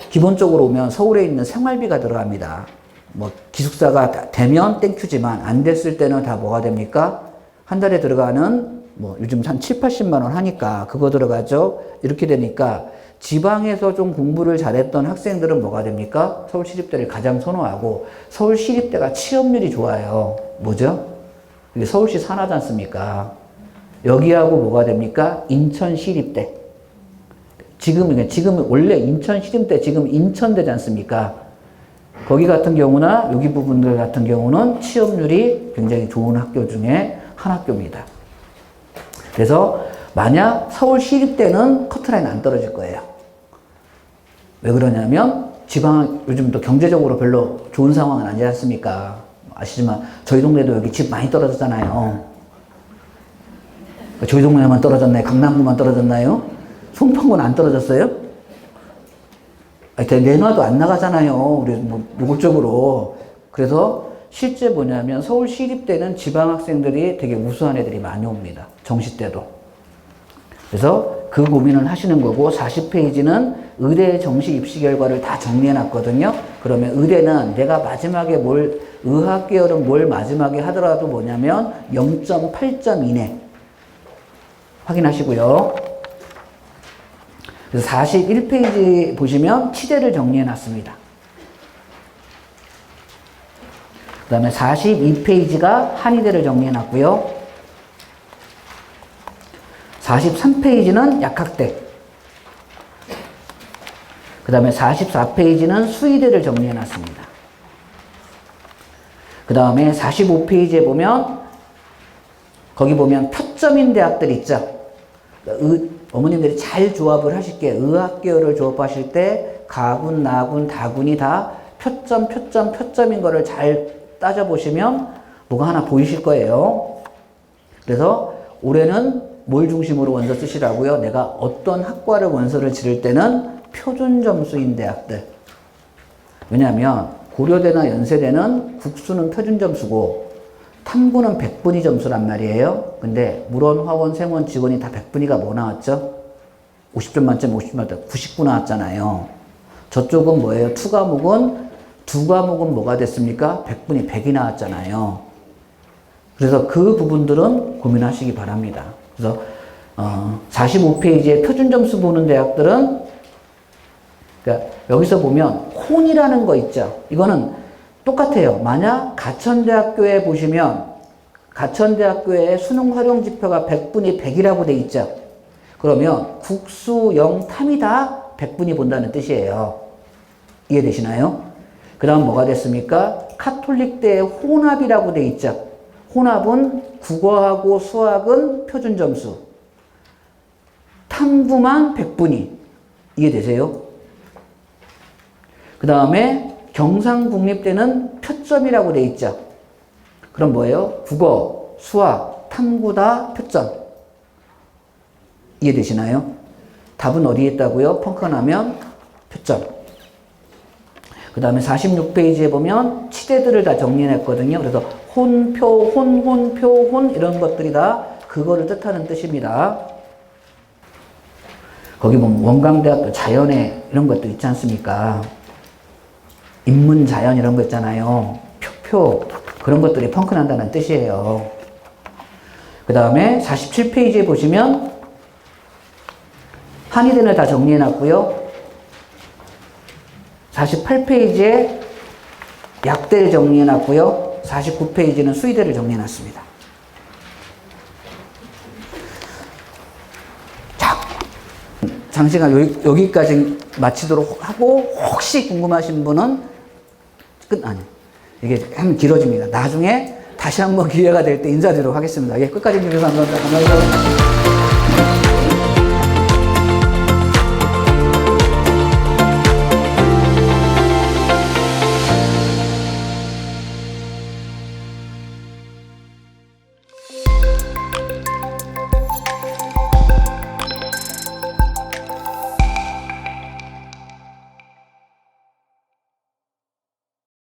기본적으로 오면 서울에 있는 생활비가 들어갑니다. 뭐 기숙사가 되면 땡큐지만 안 됐을 때는 다 뭐가 됩니까? 한 달에 들어가는 뭐 요즘 한 7, 80만 원 하니까 그거 들어가죠. 이렇게 되니까 지방에서 좀 공부를 잘했던 학생들은 뭐가 됩니까? 서울시립대를 가장 선호하고 서울시립대가 취업률이 좋아요. 뭐죠? 이게 서울시 산하지 않습니까? 여기하고 뭐가 됩니까? 인천시립대. 지금 원래 인천시립대 지금 인천대지 않습니까? 거기 같은 경우나 여기 부분들 같은 경우는 취업률이 굉장히 좋은 학교 중에 한 학교입니다. 그래서 만약 서울시립대는 커트라인 안 떨어질 거예요. 왜 그러냐면 지방 요즘 또 경제적으로 별로 좋은 상황은 아니지 않습니까? 아시지만 저희 동네도 여기 집 많이 떨어졌잖아요. 저희 동네만 떨어졌나요? 강남구만 떨어졌나요? 송파구는 안 떨어졌어요? 내놔도 안 나가잖아요. 우리 뭐 노골적으로. 그래서 실제 뭐냐면 서울 시립대는 지방 학생들이 되게 우수한 애들이 많이 옵니다. 정시 때도. 그래서 그 고민을 하시는 거고 40페이지는 의대 정시 입시 결과를 다 정리해 놨거든요. 그러면 의대는 내가 마지막에 의학 계열은 뭘 마지막에 하더라도 뭐냐면 0.8점 이내 확인하시고요. 그래서 41페이지 보시면 치대를 정리해 놨습니다. 그 다음에 42페이지가 한의대를 정리해 놨고요. 43페이지는 약학대. 그 다음에 44페이지는 수의대를 정리해 놨습니다. 그 다음에 45페이지에 보면 거기 보면 표점인 대학들 있죠. 어머님들이 잘 조합을 하실 게 의학 계열을 조합하실 때 가군, 나군, 다군이 다 표점인 거를 잘 따져보시면 뭐가 하나 보이실 거예요. 그래서 올해는 뭘 중심으로 원서 쓰시라고요? 내가 어떤 학과를 원서를 지를 때는 표준 점수인 대학들. 왜냐하면 고려대나 연세대는 국수는 표준 점수고 탐구는 100분위 점수란 말이에요. 근데 물원, 화원, 생원, 직원이 다 100분위가 뭐 나왔죠? 50점 만점 50점 만점 99 나왔잖아요. 저쪽은 뭐예요? 두 과목은 뭐가 됐습니까? 100분위 100이 나왔잖아요. 그래서 그 부분들은 고민하시기 바랍니다. 그래서 45페이지에 표준 점수 보는 대학들은 그러니까 여기서 보면 혼이라는 거 있죠. 이거는 똑같아요. 만약 가천대학교에 보시면 가천대학교의 수능 활용 지표가 100분위 100이라고 돼 있죠. 그러면 국수, 영, 탐이 다 100분위 본다는 뜻이에요. 이해되시나요? 그 다음 뭐가 됐습니까? 카톨릭대의 혼합이라고 돼 있죠. 혼합은 국어하고 수학은 표준 점수. 탐구만 100분위. 이해되세요? 그 다음에 경상국립대는 표점이라고 돼 있죠. 그럼 뭐예요? 국어, 수학, 탐구 다 표점. 이해되시나요? 답은 어디에 있다고요? 펑크 나면 표점. 그 다음에 46페이지에 보면 치대들을 다 정리했거든요. 그래서 혼, 표, 혼 이런 것들이 다 그거를 뜻하는 뜻입니다. 거기 보면 원광대학교 자연에 이런 것도 있지 않습니까? 인문자연 이런 거 있잖아요. 표 그런 것들이 펑크 난다는 뜻이에요. 그 다음에 47페이지에 보시면 한의대를 다 정리해 놨고요. 48페이지에 약대를 정리해 놨고요. 49페이지는 수의대를 정리해 놨습니다. 자, 장시간 여기까지 마치도록 하고 혹시 궁금하신 분은 이게 한번 길어집니다. 나중에 다시 한번 기회가 될 때 인사드리도록 하겠습니다. 예, 끝까지 해주셔서 감사합니다. 감사합니다.